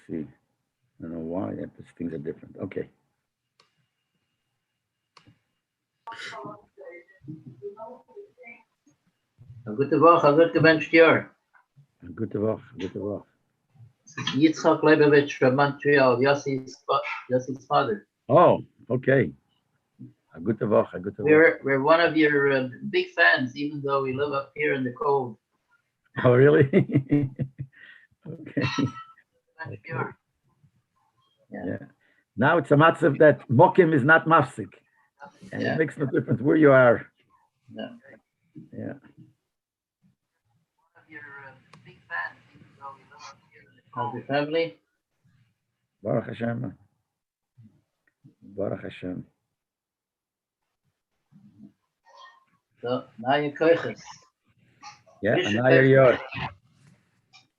see. I don't know why these things are different. Okay. Gute Woche, gut gewünscht Jahr. Gute Woche, gute Woche. Yitzchak Leibovich from Montreal, Yossi's father. Oh, okay. Gute Woche, gute Woche. We're one of your big fans, even though we live up here in the cold. Oh, really? Okay. Okay. Yeah. Now it's a matter that Mokim is not mafsik. And it makes no difference where you are. No. Yeah. One of your big fans, even though we live up here in the cold. How's your family? Baruch Hashem. Baruch Hashem. So now you koiches. Yeah, and now you're yours.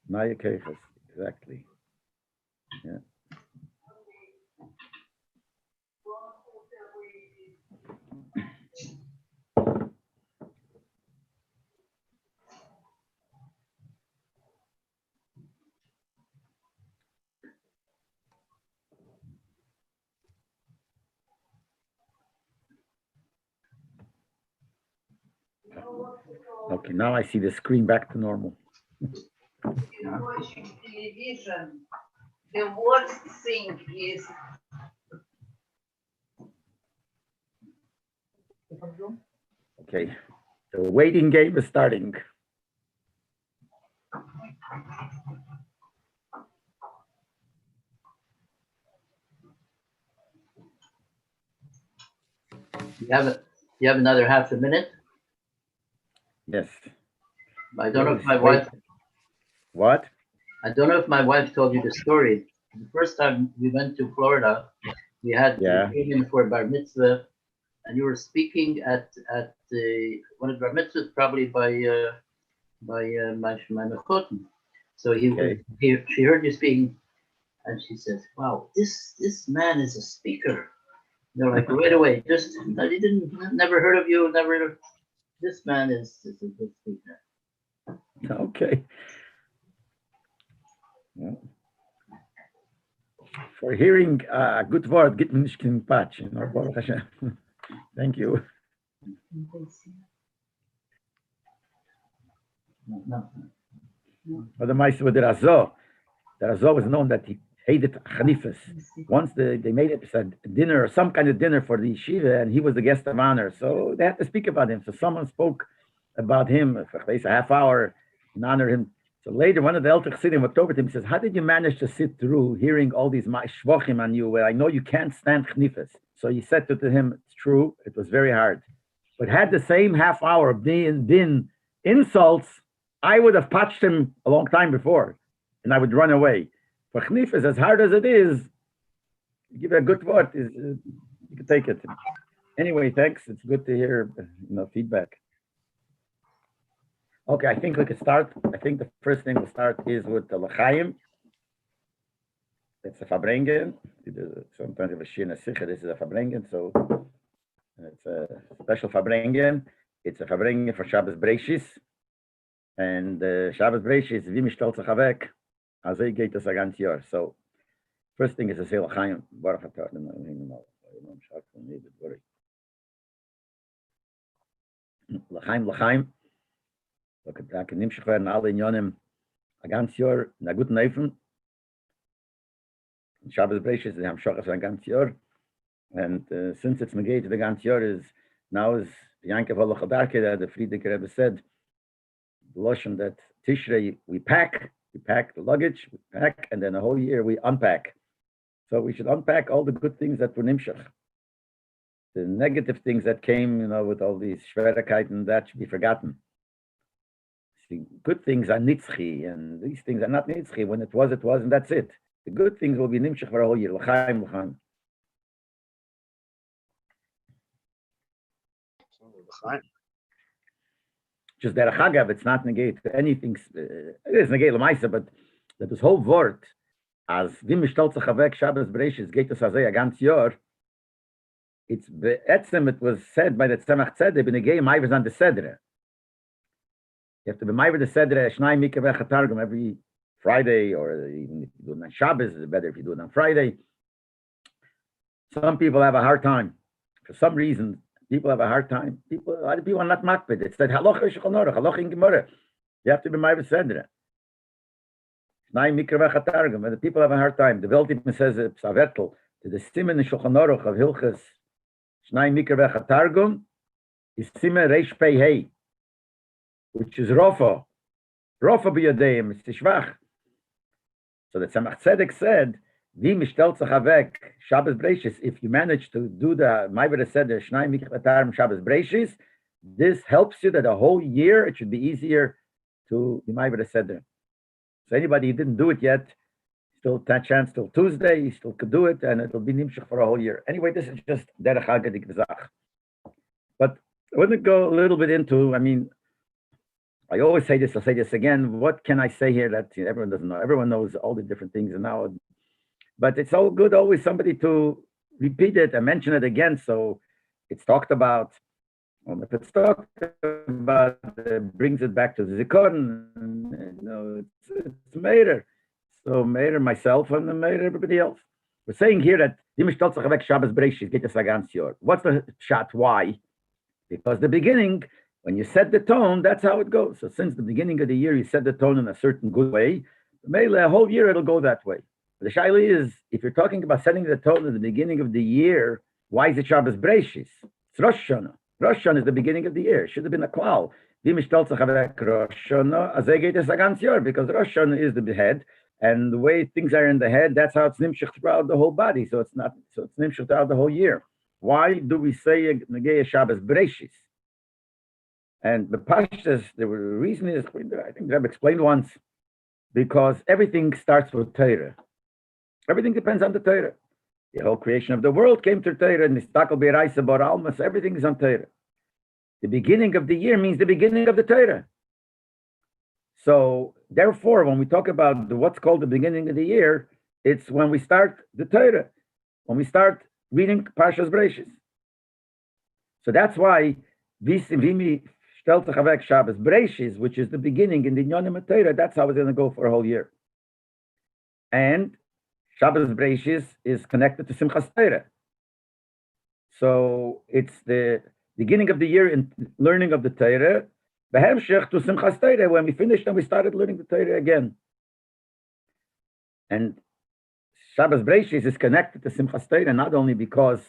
Now you're koiches. Exactly. Yeah. Okay, now I see the screen back to normal. Television, the worst thing is Okay, the waiting game is starting. You have another half a minute? Yes. I don't know if my wife. What? I don't know if my wife told you the story. The first time we went to Florida, we had came in for bar mitzvah, and you were speaking at the one of the bar mitzvahs, probably by my mechotim. So she heard you speaking, and she says, "Wow, this man is a speaker." They're like right away, just he never heard of you, never. This man is a good speaker. Okay. Yeah. For hearing a good word, get me patch. Baruch Hashem. Thank you. But the Meister with the Razor was known that he hated chanifas. Once they made it a dinner, some kind of dinner for the yeshiva, and he was the guest of honor. So they had to speak about him. So someone spoke about him for a half hour and honored him. So later, one of the Elter Chassidim walked over to him and says, "How did you manage to sit through hearing all these shvochim on you where I know you can't stand chanifas?" So he said to him, "It's true, it was very hard. But had the same half hour been insults, I would have patched him a long time before, and I would run away. For chanifas, as hard as it is, you give it a good word, you can take it." Anyway, thanks. It's good to hear feedback. Okay, I think we could start. I think the first thing we'll start is with the L'chaim. It's a Fabrengen. Sometimes we have a Shina Sicher. This is a Fabrengen, so it's a special Fabrengen. It's a Fabrengen for Shabbos Breishis. And Shabbos Breishis, wie mich stolz sich weg, also geht das ein ganzes Jahr. So, first thing is to say L'chaim. Baruch atah L'chaim, L'chaim. Look at that, nimmt werden alle in Yonim a ganz Jahr in a guten Eifen. Shabbos Breishis, they have Shachas a ganz Jahr. And since it's negated, the ganz Jahr is now is Yankov Holochadarke that the Friedrich Rebbe said, the Lashon that Tishrei we pack the luggage, we pack, and then the whole year we unpack. So we should unpack all the good things that were Nimshach. The negative things that came, with all these Schwierigkeiten, that should be forgotten. The good things are nitzchi, and these things are not nitzchi. When it was, and that's it. The good things will be nimshach for a whole year. L'chaim, l'chaim. Just derech hagav, it's not negate anything. It is negate l'maisa, but that this whole word, as vim mishtolz chavek Shabbos Breishis geht es azay a ganz yor. It's be'etzem. It was said by the Tzemach Tzedek b'negei ma'ivers on the sedre. You have to be ma'aver the sedre shnai mikveh chatargum every Friday, or even if you do it on Shabbos, it's better if you do it on Friday. Some people have a hard time. For some reason, people have a hard time. A lot of people are not makbid. It's that halacha shulchan aruch, halacha in Gemara. You have to be ma'avid sedra. When the people have a hard time, the Weltman says psavertel to the simen in shulchan aruch of hilchas shnai mikra v'chatargum is simen reish pei hey, which is rofa b'yadeim. It's tishvach. So the Tzemach Tzedek said, Shabbos Breishis, if you manage to do the Ma'avid Seder, Shnai Mikra V'Targum Shabbos Breishis, this helps you that the whole year it should be easier to be Ma'avid Seder. So anybody who didn't do it yet, still a chance till Tuesday, you still could do it, and it'll be nimshach for a whole year. Anyway, this is just derech hagadik v'zach. But I want to go a little bit into, I always say this, I'll say this again. What can I say here that everyone doesn't know? Everyone knows all the different things now. But it's all good always somebody to repeat it and mention it again. So it's talked about. If it's talked about, it brings it back to the Zikon. It's Meir. So Meir, myself, and Meir, everybody else. We're saying here that Shabbos Breishis geht es ganz Jahr. What's the shot? Why? Because the beginning, when you set the tone, that's how it goes. So since the beginning of the year, you set the tone in a certain good way, maybe a whole year it'll go that way. The shaila is, if you're talking about setting the tone at the beginning of the year, why is it Shabbos Breishis? It's Rosh Hashanah. Rosh Hashanah is the beginning of the year. It should have been a klal. Because Rosh Hashanah is the head, and the way things are in the head, that's how it's nimshach throughout the whole body. So it's nimshach throughout the whole year. Why do we say Negei Shabbos Breishis? And the Pashtas, the reason is, I think Rebbe explained once, because everything starts with Torah. Everything depends on the Torah. The whole creation of the world came to Torah, and Nistakel Be'eraisa Bar Almas, everything is on Torah. The beginning of the year means the beginning of the Torah. So, therefore, when we talk about what's called the beginning of the year, it's when we start the Torah, when we start reading Parshas Breishis. So that's why Vimi stellt sich weg Shabbos Breishis, which is the beginning in the Inyanim of Torah, that's how it's going to go for a whole year. And Shabbos Breishis is connected to Simchas Torah. So it's the beginning of the year in learning of the Torah, Behemshech to Simchas Torah. When we finished and we started learning the Torah again. And Shabbos Breishis is connected to Simchas Torah, not only because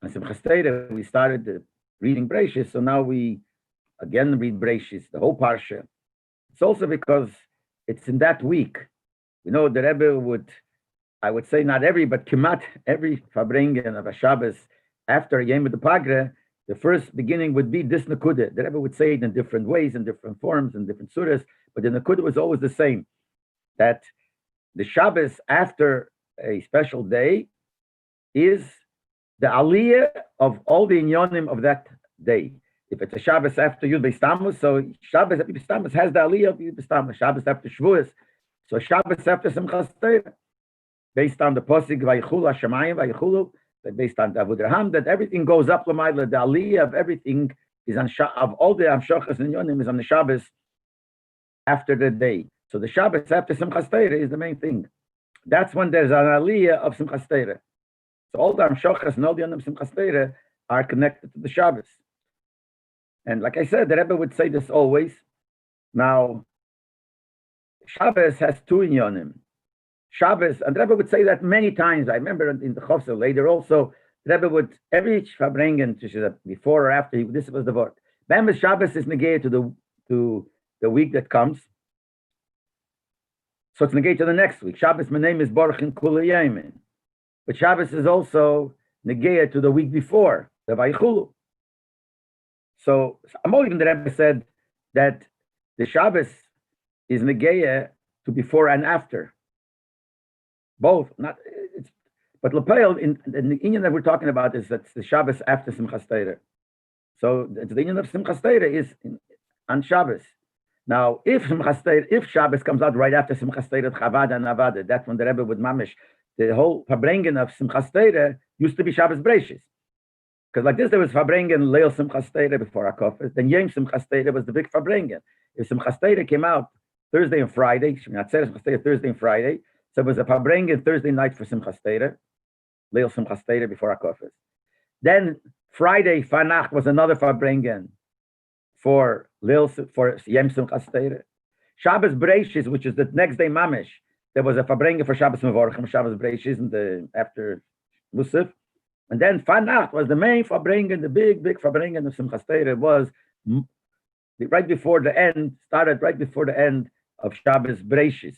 on Simchas Torah we started reading Breishis, so now we again read Breishis, the whole Parsha. It's also because it's in that week. The Rebbe would, I would say not every, but Kemat, every Fabringen of a Shabbos, after Yom the Pagre, the first beginning would be this Nekudah. The Rebbe would say it in different ways, in different forms, in different surahs, but the Nekudah was always the same, that the Shabbos after a special day is the aliyah of all the inyonim of that day. If it's a Shabbos after Yud Beis Tammuz, so Shabbos after Beis Tammuz has the aliyah of Yud Beis Tammuz. Shabbos after Shavuos, so Shabbos after Simchas Torah, based on the posik Vayichulu Hashemayim Vayichulu, based on the Avud Raham, that everything goes up l'mayla. The aliyah of everything is on of all the Amshachas and Yonim is on the Shabbos after the day. So the Shabbos after Simchas Torah is the main thing. That's when there's an aliyah of Simchas Torah. So all the Amshachas and all the Yonim Simchas Torah are connected to the Shabbos. And like I said, the Rebbe would say this always. Now, Shabbos has two inyonim. Shabbos, and the Rebbe would say that many times. I remember in the Chofsel later also, the Rebbe would, every Fabrengen, before or after, this was the word. Bambas Shabbos is negated to the week that comes. So it's negated to the next week. Shabbos, my name is Baruch in Kula Yamin. But Shabbos is also negated to the week before, the Vayichulu. So Amolim, the Rebbe said that the Shabbos is Negeya to before and after. Both, but Lepel, in the Inyan that we're talking about is that the Shabbos after Simchas Torah. So the Inyan of Simchas Torah is on Shabbos. Now, if Shabbos comes out right after Simchas Torah, Chavada and Avada, that's when the Rebbe would mamish. The whole Fabrengen of Simchas Torah used to be Shabbos Breishis. Because like this, there was Fabrengen, Leil Simchas Torah before Akofes. Then Yom Simchas Torah was the big Fabrengen. If Simchas Torah came out Thursday and Friday. Thursday and Friday. So it was a Fabrengen Thursday night for Simchas Torah, Leil Simchas Torah before Akofis. Then Friday, Fanach was another Fabrengen for Yem Simchas Torah. Shabbos Breishis, which is the next day Mamish, there was a Fabrengen for Shabbos Mevorchim, Shabbos Breishis, after Musaf. And then Fanach was the main Fabrengen, the big Fabrengen of Simchas Torah was right before the end of Shabbos Breishis.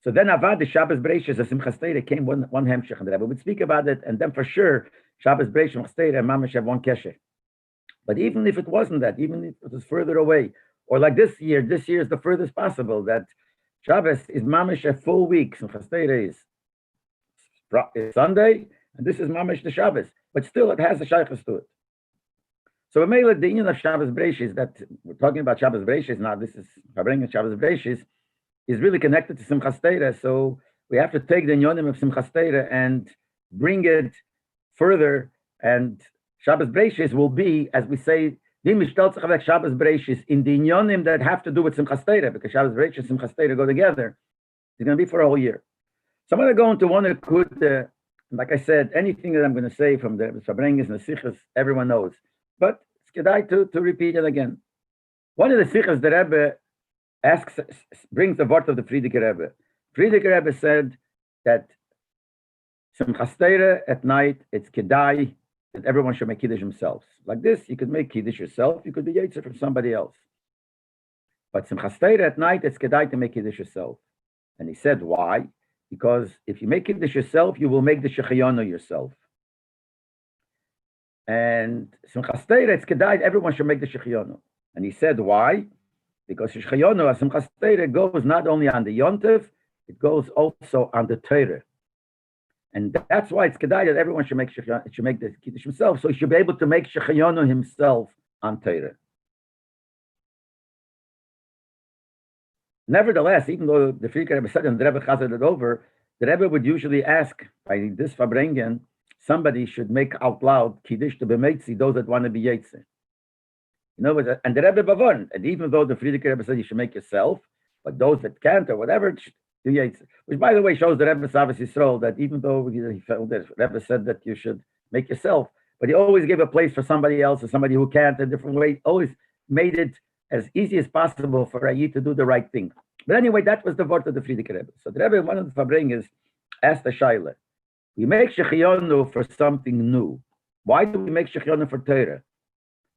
So then Avad, the Shabbos Breishis, of Simchas Torah came one hemshech, and the Rebbe would speak about it, and then for sure, Shabbos Breishis, Simchas Torah, and Mamish have one kesher. But even if it wasn't that, even if it was further away, or like this year is the furthest possible, that Shabbos is Mamish a full week, Simchas Torah is Sunday, and this is Mamish the Shabbos, but still it has a shaykhus to it. So the union of Shabbos Breishis, that we're talking about Shabbos Breishis now, this is bringing Shabbos Breishis, is really connected to Simchas Torah. So we have to take the inyonim of Simchas Torah and bring it further. And Shabbos Breishis will be, as we say, Shabbos Breishis in the inyonim that have to do with Simchas Torah, because Shabbos Breishis and Simchas Torah go together. It's going to be for a whole year. So I'm going to go into one that could, like I said, anything that I'm going to say from the Fabrenges and the Sichas, everyone knows. But it's kedai to repeat it again. One of the Sichas, the Rebbe brings the word of the Frierdiker Rebbe. Frierdiker Rebbe said that Simchas Torah at night, it's kedai that everyone should make Kiddush themselves. Like this, you could make Kiddush yourself, you could be Yetzer from somebody else. But Simchas Torah at night, it's kedai to make Kiddush yourself. And he said, why? Because if you make Kiddush yourself, you will make the Shechayonu yourself. And Simchas Torah, it's kedai, everyone should make the Shechayonu. And he said, why? Because Shechayonu, Simchas Torah, goes not only on the Yontif, it goes also on the Torah. And that's why it's kedai that everyone should make Shechayonu, should make the Kiddush himself, so he should be able to make Shechayonu himself on Torah. Nevertheless, even though the Frierdiker Rebbe said and the Rebbe chazed it over, the Rebbe would usually ask, by this Fabrengen, somebody should make out loud Kiddush to B'meitzi, those that want to be Yetzer. You know, and the Rebbe Bavon, and even though the Frierdiker Rebbe said you should make yourself, but those that can't or whatever, do Yetzer. Which, by the way, shows the Rebbe's Savas Yisroel that even though he felt that Rebbe said that you should make yourself, but he always gave a place for somebody else or somebody who can't a different way, always made it as easy as possible for a Yid to do the right thing. But anyway, that was the word of the Frierdiker Rebbe. So the Rebbe, one of the Fabrenges, asked the Shaila, we make Shechayonu for something new. Why do we make Shechayonu for Torah?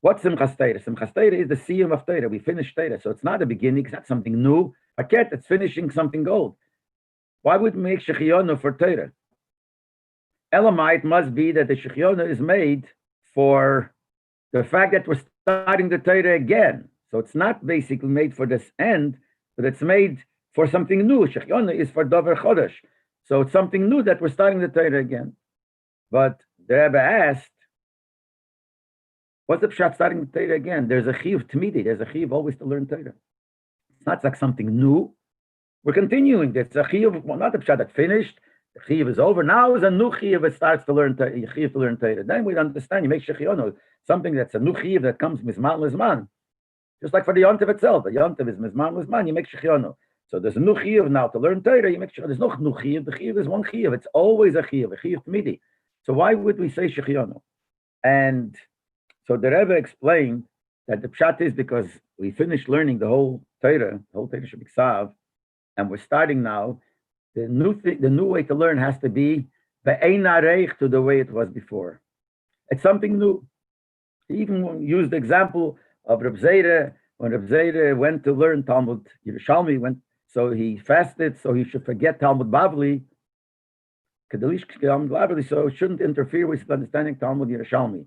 What's Simchas Torah? Simchas Torah is the siyum of Torah. We finish Torah. So it's not a beginning, it's not something new. Paket, it's finishing something old. Why would we make Shechayonu for Torah? Elamite must be that the Shechayonu is made for the fact that we're starting the Torah again. So it's not basically made for this end, but it's made for something new. Shechayonu is for Dover Chodesh. So it's something new that we're starting the Torah again. But the Rebbe asked, what's the pshat starting the Torah again? There's a chiyuv tmidi. There's a chiyuv always to learn Torah. It's not like something new. We're continuing. There's a chiyuv, well, not the pshat that finished. The chiyuv is over. Now is a new chiyuv that starts to learn Torah. Chiyuv to learn Torah. Then we understand. You make shechayonu, something that's a new chiyuv that comes mizman lizman. Just like for the yontiv itself. The yontiv is mizman lizman. You make shechayonu. So there's a new chiyuv now to learn Torah. You make shechayonu. There's no new chiyuv. The chiyuv is one chiyuv. It's always a chiyuv tmidi. So why would we say shechayonu? And so the Rebbe explained that the pshat is because we finished learning the whole Torah Shebiksav, and we're starting now. The new way to learn has to be be'ein areich to the way it was before. It's something new. He even used the example of Reb Zera. When Reb Zera went to learn Talmud Yerushalmi, so he fasted, so he should forget Talmud Bavli, so it shouldn't interfere with understanding Talmud Yerushalmi.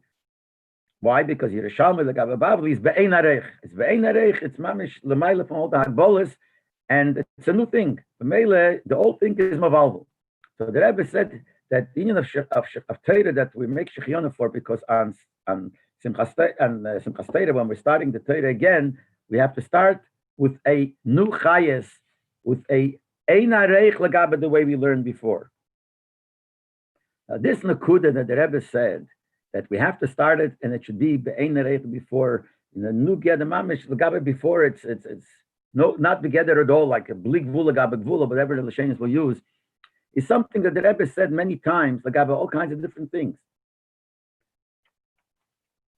Why? Because Yerushalmi, the Bavli, is be'ein areich. It's be'ein areich. It's mamish l'mayla from all the hagbolas, and it's a new thing. The old thing is mavalvu. So the Rebbe said that the union of Torah that we make shechayonu for, because on Simchas Torah, when we're starting the Torah again, we have to start with a new chayes, with a ein areich l'gabe the way we learned before. Now this nakuda that the Rebbe said, that we have to start it, and it should be be'ein areich before, in the new Giyad Mamish, l'gabe before it's no, not together at all, like a blig vula, gabak vula, whatever the Lashanis will use, is something that the Rebbe said many times, like all kinds of different things.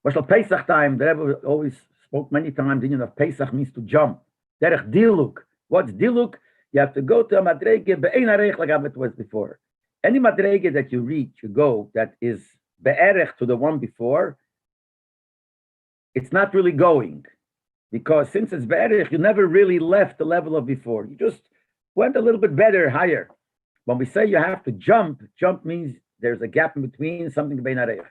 But Pesach time, the Rebbe always spoke many times, the union of Pesach means to jump. Derech diluk. What's diluk? You have to go to a madrege be'ein arech, like it was before. Any madrege that you reach, you go, that is be'erech to the one before, it's not really going. Because since it's be'erech, you never really left the level of before. You just went a little bit better, higher. When we say you have to jump, jump means there's a gap in between, something be'ein arech.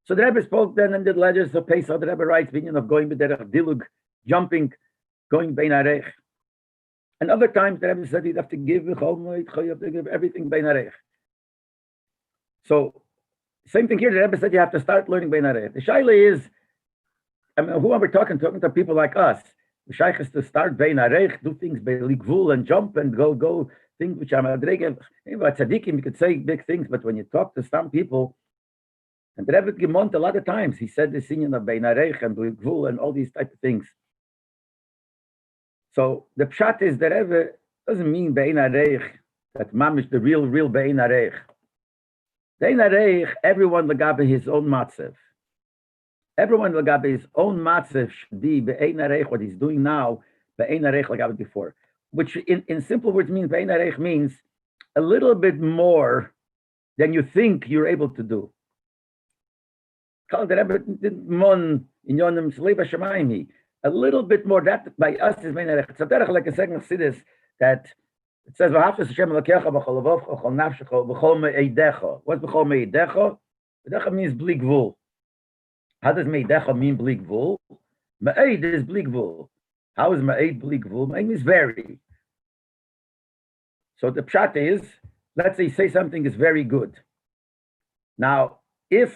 So the Rebbe spoke then in the letters of Pesach, the Rebbe writes, the union of going b'derech dilug, jumping, going be'ein arech. And other times the Rebbe said you'd have to give, you have to give everything bein arech. So same thing here. The Rebbe said you have to start learning bein arech. The shaila is, I mean, who are we talking to people like us? The shaykh is to start bein arech, do things be'ligvul and jump and go things which are madrege. About tzaddikim, you could say big things, but when you talk to some people, and the Rebbe Gemont a lot of times, he said this union of bein arech and ligvul and all these type of things. So the pshat is that Rebbe doesn't mean be'ein arech, that mamish the real be'ein arech. Be'ein arech, everyone legabe his own matzev. Everyone legabe his own matzev should be be'ein arech, what he's doing now, be'ein arech legabe before. Which in simple words means, be'ein arech means a little bit more than you think you're able to do. The Rebbe didn't mon in yonim shleiva shemayim. A little bit more, that by us is bein arech. It's a derech like a second chassidus that it says v'haftas Hashem Elokecha b'chol levavcha b'chol nafshecha b'chol me'eidecha. What's b'chol me'eidecha? Me'eidecha means bli gvul. How does me'eidecha mean bli gvul? Me'eid is bli gvul. How is me'eid bli gvul? Me'eid means very. So the pshat is, let's say something is very good. Now, if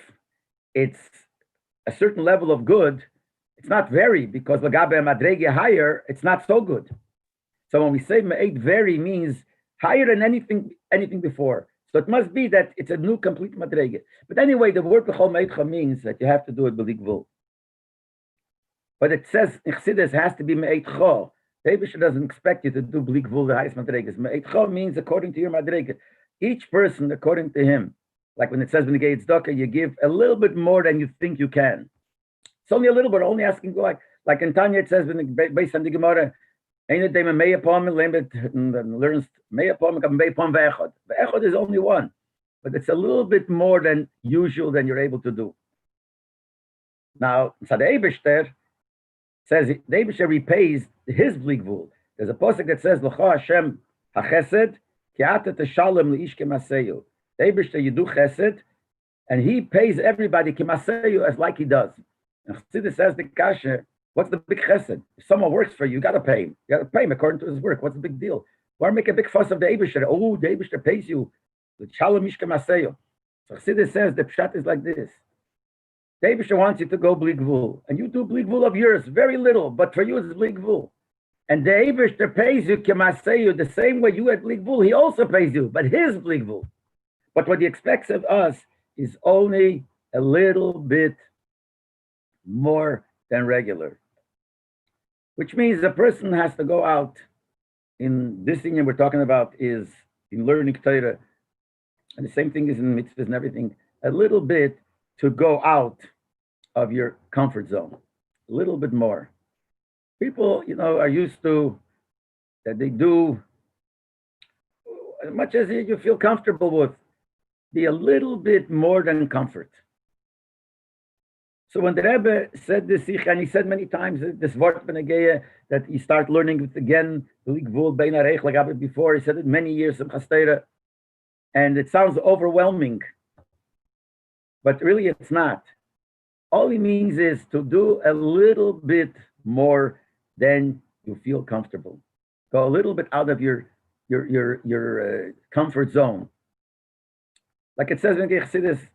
it's a certain level of good, it's not very, because lagabe madrege higher, it's not so good. So when we say me'ed very means higher than anything before. So it must be that it's a new complete madrege. But anyway, the word b'chol me'edcha means that you have to do it b'ligvul. But it says in Chassidus has to be me'edcha. The Eibusher doesn't expect you to do b'ligvul, the highest madreges. Me'edcha means according to your madrege. Each person according to him. Like when it says when you get tzedakah, you give a little bit more than you think you can. It's only a little bit, only asking like in Tanya it says based on the Gemara, learns ve'echad is only one, but it's a little bit more than usual than you're able to do. Now, so the Eibusher says the Eibusher repays his bligvul. There's a pasuk that says L'cha Hashem hachesed ki ata teshalem leish kemaseyu. The Eibusher you do chesed, and he pays everybody kemaseyu as like he does. And Chassidus says the kasha, what's the big chesed? If someone works for you, you got to pay him. You got to pay him according to his work. What's the big deal? Why make a big fuss of the Eibusher? Oh, the Eibusher pays you. The shalom mishka maseyo. So Chassidus says the pshat is like this. The Eibusher wants you to go bli gvul, and you do bli gvul of yours, very little, but for you it's bli gvul. And the Eibusher pays you kemaseyo the same way you had bli gvul. He also pays you, but his bli gvul. But what he expects of us is only a little bit more than regular, which means the person has to go out. In this thing we're talking about is in learning Torah, and the same thing is in mitzvahs and everything, a little bit to go out of your comfort zone, a little bit more. People, are used to that they do as much as you feel comfortable with, be a little bit more than comfort. So when the Rebbe said this, and he said many times this word that you start learning it again, like before, he said it many years in Chastera, and it sounds overwhelming, but really it's not. All he means is to do a little bit more than you feel comfortable. Go a little bit out of your comfort zone. Like it says in Chassidus,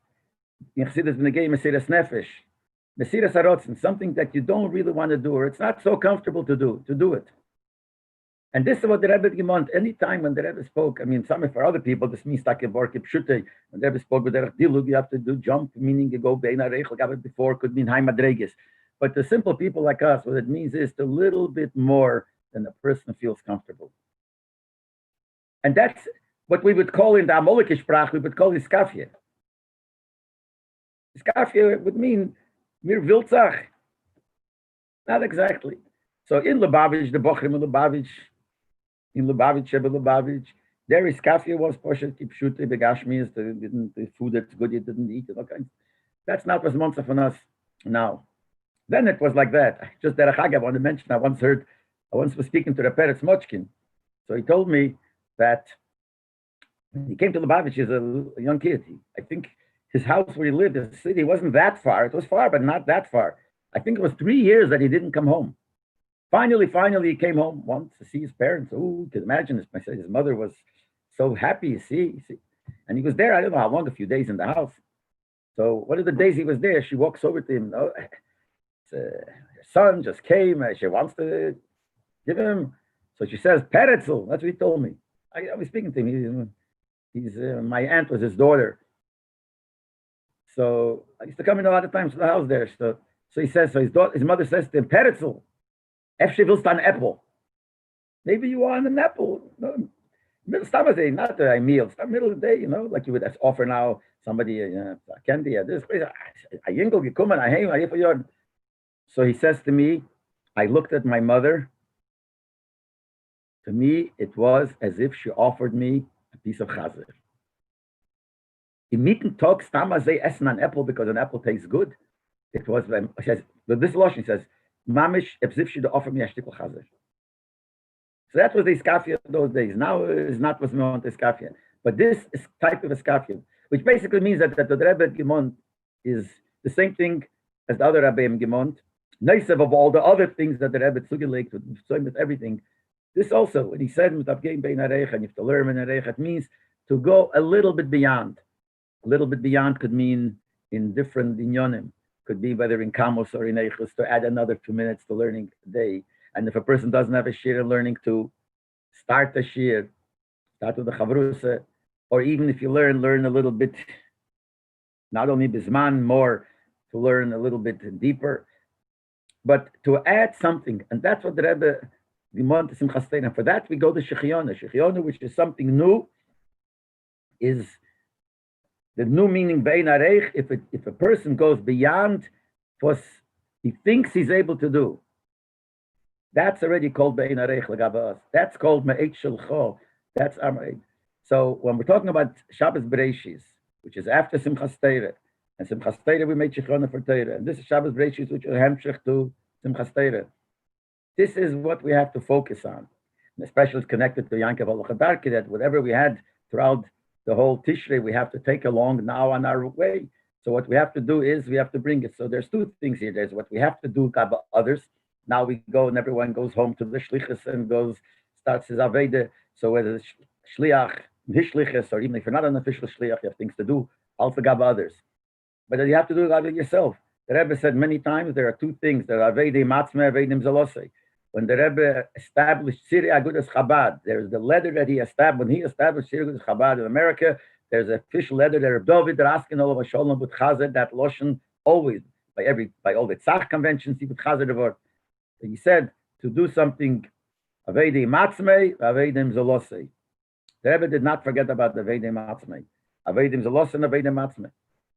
Mesiras Nefesh, Mesiras Harotzen, something that you don't really want to do, or it's not so comfortable to do it. And this is what the Rebbe Gemont, any time when the Rebbe spoke, some for other people, this means like a Borke Pshute, when the Rebbe spoke with Derech Dilug, you have to do jump, meaning you go Bein Arech, like before, could mean High Madreges. But the simple people like us, what it means is a little bit more then a person feels comfortable. And that's what we would call in the Amolike Sprach, we would call iskafia. Iskafia would mean mir wiltzach. Not exactly. So in Lubavitch, the Bochrim in Lubavitch, Sheba Lubavitch, there iskafia was Poshet Kipshute Begashmias, the food that's good you didn't eat, and all kinds. That's not what's Monza from us now. Then it was like that. Just that I want to mention, I once was speaking to the Peretz Mochkin. So he told me that when he came to Lubavitch as a young kid, I think his house where he lived, the city, wasn't that far. It was far, but not that far. I think it was 3 years that he didn't come home. Finally, he came home once to see his parents. Oh, you can imagine this. His mother was so happy to see. And he was there, I don't know how long, a few days in the house. So one of the days he was there, she walks over to him. Oh, her son just came. She wants to give him. So she says, Peretzel. That's what he told me. I was speaking to him. My aunt was his daughter. So I used to come in a lot of times to the house there. So he says, his mother says to him, Peretzel, if she will stand apple. Maybe you want an apple. No, middle of the day, not a meal. It's middle of the day, like you would offer now somebody a candy at this place. I yingle, you come and I hang for your. So he says to me, I looked at my mother. To me, it was as if she offered me a piece of chazer. Im Mieten Tag stamma they essen an apple because an apple tastes good. It was when she says, with this lotion, he says, Mamish, as if she'd offer me a shtickle chazer. So that was the iskafia of those days. Now is not what's known as iskafia. But this is type of iskafia, which basically means that the Rebbe Gemont is the same thing as the other Rebbe Gemont. Nice of all the other things that the Rebbe zugelegt with everything. This also, when he said, and you have to learn in Areich, it means to go a little bit beyond. A little bit beyond could mean in different inyonim. Could be whether in Kamos or in Eichus, to add another 2 minutes to learning a day. And if a person doesn't have a shir learning, to start the shir, start with the chavrusa, or even if you learn a little bit, not only bisman, more to learn a little bit deeper, but to add something. And that's what the Rebbe Gemont is in Chastein. And for that, we go to Shechiona. Shechiona, which is something new, is the new meaning Bein Areich, if a person goes beyond what he thinks he's able to do. That's already called Bein Areich L'Gabas. That's called Me'et Shelcho. That's Amarid. So when we're talking about Shabbos Bereishis, which is after Simchas Torah, and Simchas Torah we made Shechona for Torah, and this is Shabbos Bereishis, which is Hemshech to Simchas Torah. This is what we have to focus on, and especially it's connected to Yankev Olochadarki, that whatever we had throughout the whole Tishrei, we have to take along now on our way. So what we have to do is we have to bring it. So there's two things here. There's what we have to do about others. Now we go and everyone goes home to the shlichus and starts his aveda. So whether it's shliach, his shlichus, or even if you're not an official shliach, you have things to do. Also gab others, but you have to do it yourself. The Rebbe said many times there are two things: there are aveda matzme, aveda zalosei. When the Rebbe established Siri Agudas Chabad, there's the letter that he established. When he established Siri Agudas Chabad in America, there's an official letter that Reb David asking all of Shalom with Chazer, that Loshen always by all the Tzach conventions he would Chazer the word. He said to do something Avedi Matzmei, Avedim Zolosei. The Rebbe did not forget about the Avedim Matzmei. Avedim Zolosei and Avedim Matzmei.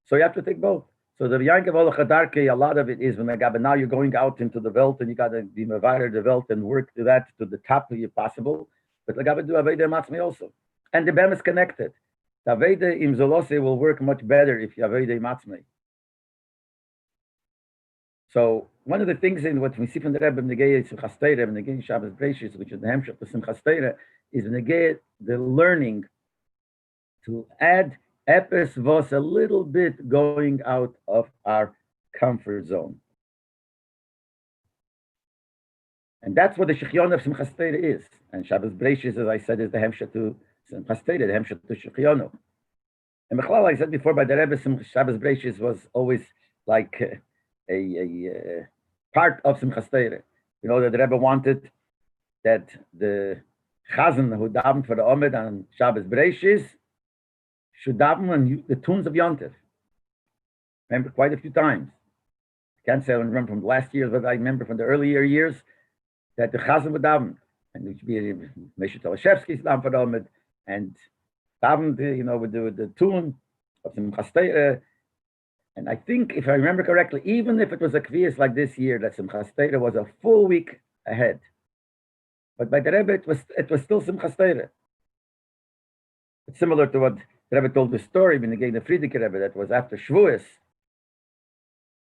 So you have to take both. So the Yankev Olochadarki, a lot of it is when now you're going out into the Welt and you got to be Mevarer the Welt and work to that to the top if possible. But you got to do Avedim Matzmei also. And the BEM is connected. The Avedim Im Zolosei will work much better if you Avedim Matzmei. So one of the things in what we see from the Rebbe Negei Simchas Torah, Negei Shabbos Bereishis, which is the Hemshech to Simchas Torah, is Negei the learning to add epis vos a little bit going out of our comfort zone, and that's what the Shechiona of Simchas Torah is. And Shabbos Bereishis, as I said, is the Hemshech to Simchas Torah, the Hemshech to Shechiona. And Mechlal, I said before, by the Rebbe, Shabbos Bereishis was always like a part of Simchas Torah. You know, that the Rebbe wanted that the Chazan who davened for the Omed on Shabbos Bereishis should daven on the tunes of Yontif. Remember quite a few times. I can't say I remember from the last years, but I remember from the earlier years that the Chazan would daven. and it should be Moshe Tolashevsky's lamp and davened, with the tune of Simchas Torah. And I think, if I remember correctly, even if it was a kvias like this year, that Simchas Torah was a full week ahead. But by the Rebbe, it was still Simchas Torah. It's similar to what the Rebbe told the story when he gave the Frierdiker Rebbe, that was after Shavuos.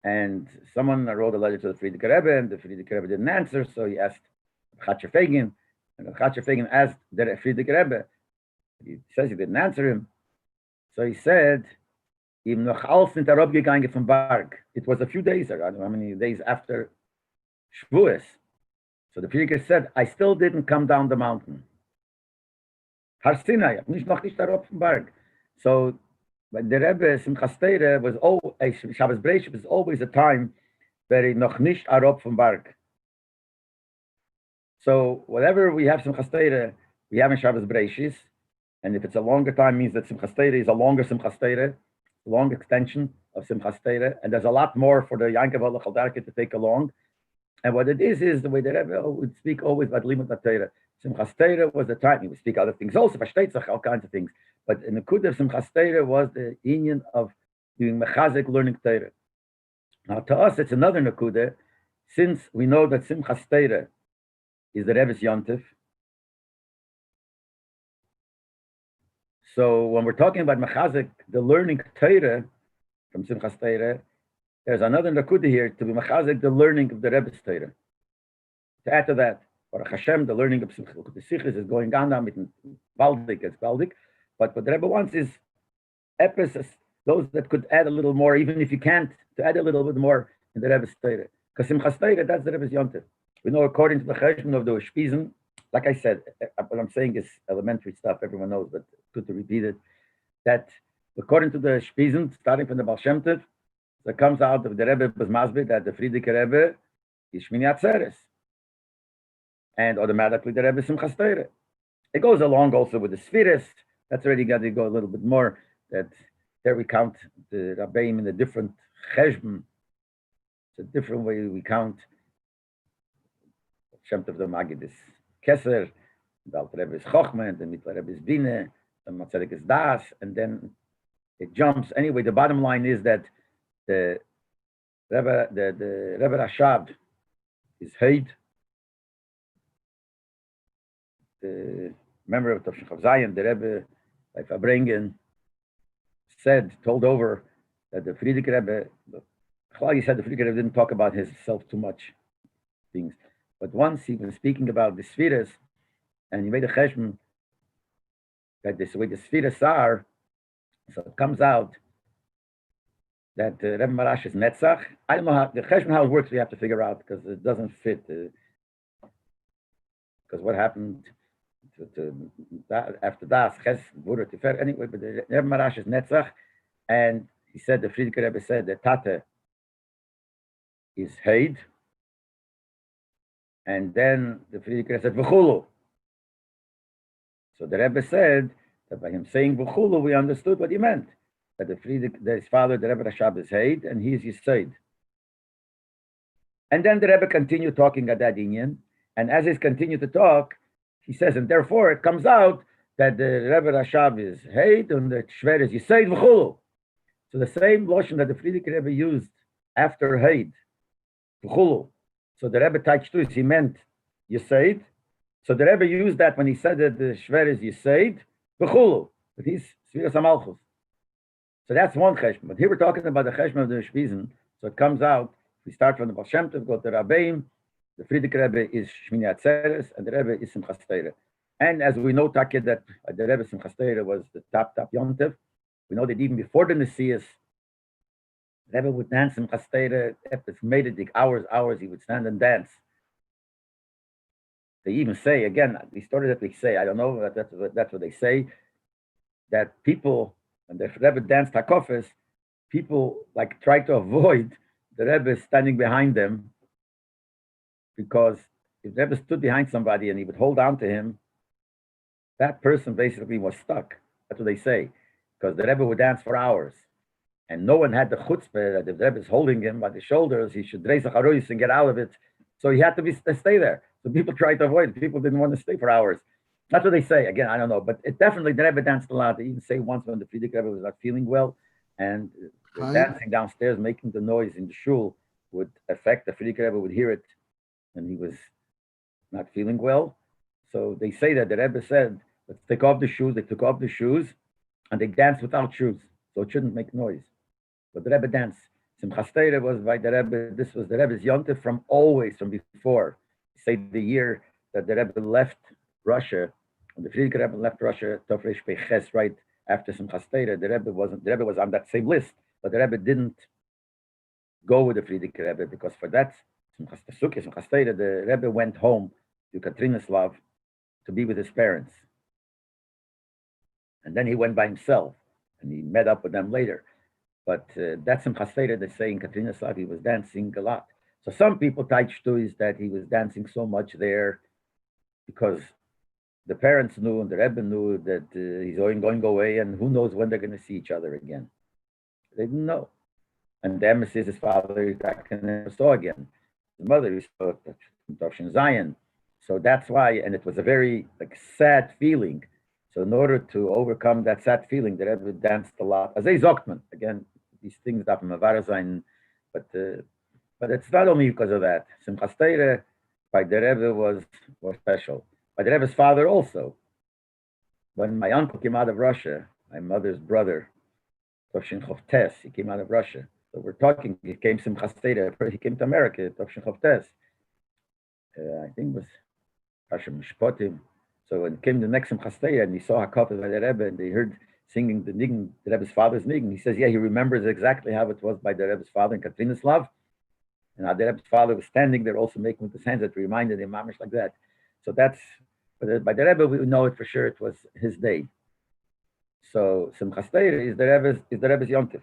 And someone wrote a letter to the Frierdiker Rebbe, and the Frierdiker Rebbe didn't answer, so he asked Chatzar Fagin, and Chatzar Fagin asked the Frierdiker Rebbe. He says he didn't answer him. So he said, it was a few days, I don't know how many days after Shavuos. So the Frierdiker said, I still didn't come down the mountain. Har Sinai, noch nicht darauf vom Berg. So when the Rebbe Simchas Torah was always, Shabbos Breishis was always a time where he noch nicht darauf vom Berg. So whatever we have Simchas Torah, we have in Shabbos Breishis, and if it's a longer time, means that Simchas Torah is a longer Simchas Torah, long extension of Simchas Torah, and there's a lot more for the Yankev Halachal Darke to take along. And what it is the way the Rebbe would speak always about Limud Torah. Simchas Torah was the time, he would speak other things also, all kinds of things. But in the Kud of Simchas Torah was the union of doing Mechazek, learning Torah. Now to us, it's another Nakuda, since we know that Simchas Torah is the Rebbe's Yontif. So when we're talking about Mechazek, the learning Torah from Simchas Torah, there's another Nakuda here to be Mechazek, the learning of the Rebbe's Torah. To add to that, Baruch Hashem, the learning of Simchas Sichos is going on now, it's baldik. But what the Rebbe wants is episodes, those that could add a little more, even if you can't, to add a little bit more in the Rebbe's Torah. Because Simchas Torah, that's the Rebbe's Yontif. We know according to the Cheshbon of the Ushpizin, like I said, what I'm saying is elementary stuff, everyone knows, but good to repeat it, that according to the Ushpizin, starting from the Baal Shem Tov, that comes out of the Rebbe was Masbid that the Frierdiker Rebbe is Shmini Atzeres. And automatically the Rebbe Simchas Torah. It goes along also with the Sfiris. That's already got to go a little bit more. That there we count the Rabbeim in a different cheshbon. It's a different way we count. Shem Tov the Magid is Keser, the Alter Rebbe is Chochmah, the Mittler Rebbe is Bine, the Matzedek is Das, and then it jumps. Anyway, the bottom line is that the Rebbe Rashab is Heid. The member of Tov Chav Zayin, the Rebbe, like Fabrengen, told over that the Frierdiker Rebbe, he said the Frierdiker Rebbe didn't talk about himself too much things. But once he was speaking about the Sfiras, and he made a cheshbon that this way the Sfiras are, so it comes out that Rebbe Marash is Netzach. I don't know how the cheshbon how it works. We have to figure out because it doesn't fit. Because what happened to that, after Das Ches Vura Tifer anyway, but the Rebbe Marash is Netzach, and he said the Frierdiker Rebbe said that Tate is Heid, and then the Frierdiker Rebbe said V'chulu. So the Rebbe said that by him saying V'chulu, we understood what he meant. That his father, the Rebbe Rashab, is Heid, and he is Yisaid. And then the Rebbe continued talking at that Inyan, and as he's continued to talk, he says, and therefore it comes out that the Rebbe Rashab is Heid, and the Shver is Yisaid V'chulu. So the same lotion that the Frierdiker Rebbe used after Heid, V'chulu. So the Rebbe Taichtus, he meant Yisaid. So the Rebbe used that when he said that the Shver is Yisaid, V'chulu, but he's Sfiras HaMalchus. So that's one cheshbon. But here we're talking about the cheshbon of the Ushpizin. So it comes out, we start from the Baal Shem Tov, go to Rabbeim, the Frierdiker Rebbe is Shmini Atzeres, and the Rebbe is Simchas Torah. And as we know, Taked, that the Rebbe Simchas Torah was the top Yontiv. We know that even before the Nesias, the Rebbe would dance Simchas Torah, after made it hours, he would stand and dance. They even say, again, the story that we say, I don't know, that's what they say, that people, when the Rebbe danced Hakofes, people like try to avoid the Rebbe standing behind them, because if the Rebbe stood behind somebody and he would hold on to him, that person basically was stuck. That's what they say, because the Rebbe would dance for hours, and no one had the chutzpah that if the Rebbe is holding him by the shoulders, he should raise a charois and get out of it. So he had to stay there. So people tried to avoid it. People didn't want to stay for hours. That's what they say. Again, I don't know, but it definitely the Rebbe danced a lot. They even say once when the Frierdiker Rebbe was not feeling well, and the dancing downstairs, making the noise in the shul would affect the Frierdiker Rebbe would hear it, and he was not feeling well. So they say that the Rebbe said, "Let's take off the shoes." They took off the shoes, and they danced without shoes, so it shouldn't make noise. But the Rebbe danced. Simchas Torah was by the Rebbe. This was the Rebbe's yontif from always, from before. Say the year that the Rebbe left Russia, when the Frierdiker Rebbe left Russia, Tofresh Peches, right after Simchas Torah, the Rebbe wasn't. The Rebbe was on that same list, but the Rebbe didn't go with the Frierdiker Rebbe because for that Simchas Torah, the Rebbe went home to Katrinaslav to be with his parents, and then he went by himself, and he met up with them later. But that's Simchas Torah. They say in Katrinaslav he was dancing a lot. So some people touched to is that he was dancing so much there because the parents knew and the Rebbe knew that he's going away, and who knows when they're going to see each other again. They didn't know. And the emissaries, his father, he never saw again. His mother, he saw in Zion. So that's why, and it was a very sad feeling. So in order to overcome that sad feeling, the Rebbe danced a lot. As a Zokman, again, these things that from Avara Zayin, but it's not only because of that. Simchas Torah by the Rebbe was special. By the Rebbe's father also. When my uncle came out of Russia, my mother's brother, Tovshin Chovtes, he came out of Russia. So we're talking, he came Simchas Torah, he came to America, Tovshin Chovtes. I think it was Hashem Mishpotim. So when he came the next Simchas Torah and he saw Hakafah by the Rebbe and they heard singing the Nigun, the Rebbe's father's Nigun, he says, yeah, he remembers exactly how it was by the Rebbe's father in Katrinaslav. And how the Rebbe's father was standing there also making with his hands that reminded him mamish like that. So that's, by the Rebbe, we know it for sure it was his day. So Simchas Torah is the Rebbe's yontif.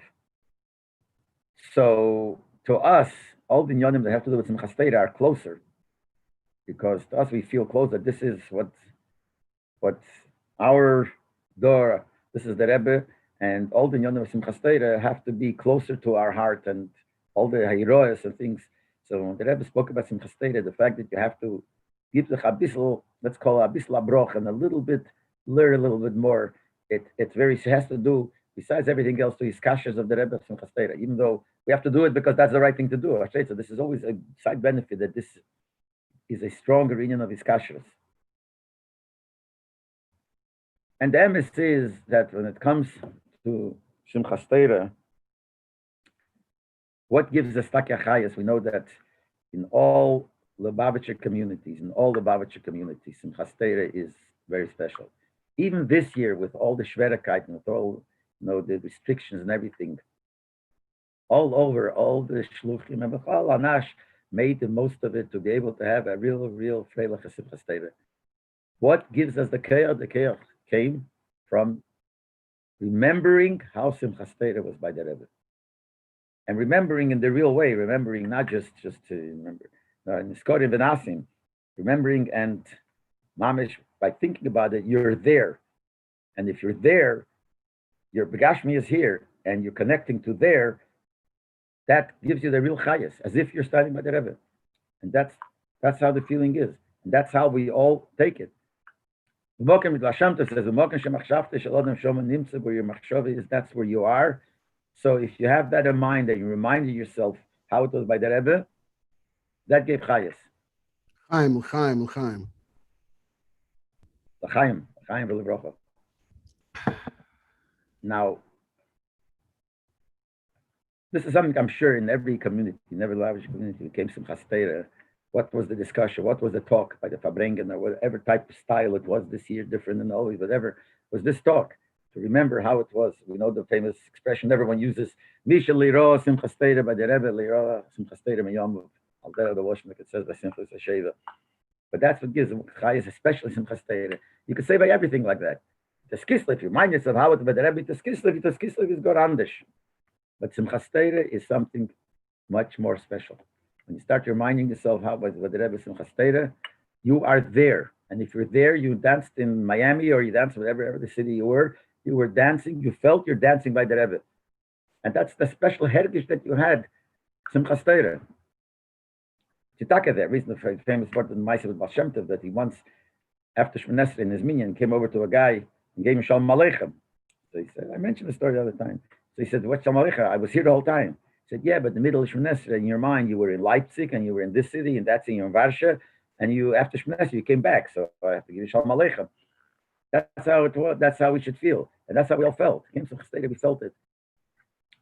So to us, all the yonim that have to do with Simchas Torah are closer. Because to us, we feel close that this is what our door, this is the Rebbe, and all the yonim of Simchas Torah have to be closer to our heart and all the heroes and things. So when the Rebbe spoke about Simchas Torah, the fact that you have to give the abyssal, let's call it abyssal abroch, and a little bit, learn a little bit more. It has to do, besides everything else, to his kashas of the Rebbe of Simchas Torah, even though we have to do it because that's the right thing to do. So this is always a side benefit that this is a stronger union of his kashas. And the emes is that when it comes to Simchas Torah, what gives us Takya Chayas? We know that in all Lubavitcher communities, Simchas Torah is very special. Even this year, with all the Schwerigkeit and with all the restrictions and everything, all over, all the Shluchim and B'chal Anash made the most of it to be able to have a real Freilach Simchas Torah. What gives us the Keach? The Keach came from remembering how Simchas Torah was by the Rebbe. And remembering in the real way, remembering not just to remember, in Skorim V'Nasim, remembering and mamish, by thinking about it, you're there. And if you're there, your Begashmi is here, and you're connecting to there, that gives you the real chayas, as if you're standing by the Rebbe. And that's how the feeling is. And that's how we all take it. Where your machshava is, that's where you are. So if you have that in mind and you reminded yourself how it was by the Rebbe, that gave chayas. L'chaim. L'chaim v'levrocha. Now, this is something I'm sure in every community, in every lavish community, who came Simchas Torah, what was the discussion, what was the talk by the Fabrengen, or whatever type of style it was this year, different than always, whatever, was this talk. To remember how it was. We know the famous expression everyone uses, Misha Liro Simchas Torah by the Rebbe, Liro Simchas Torah Meyom Al Derech the Washing, like it says by Simchas Hasheva. But that's what gives chayas, especially Simchas Torah. You could say by everything like that. The Kislev, you remind yourself how it by the Rebbe, the Kislev is Gorandish. But Simchas Torah is something much more special. When you start reminding yourself how by the Rebbe Simchas Torah, you are there. And if you're there, you danced in Miami or you danced whatever the city you were dancing, you felt you're dancing by the Rebbe. And that's the special heritage that you had, Simchas Torah. Chitaka there, reason the famous part of the Maisa with Baal Shem Tov, that he once, after Shemon Esrei in his minyan, came over to a guy and gave him Shalom Aleichem. So he said, I mentioned the story the other time. So he said, what's Shalom Aleichem? I was here the whole time. He said, yeah, but in the middle of Shemon Esrei, in your mind, you were in Leipzig, and you were in this city, and that city, in Varsha, and you, after Shemon Esrei, you came back, so I have to give you Shalom Aleichem. That's how it was, that's how we should feel, and that's how we all felt. We felt it.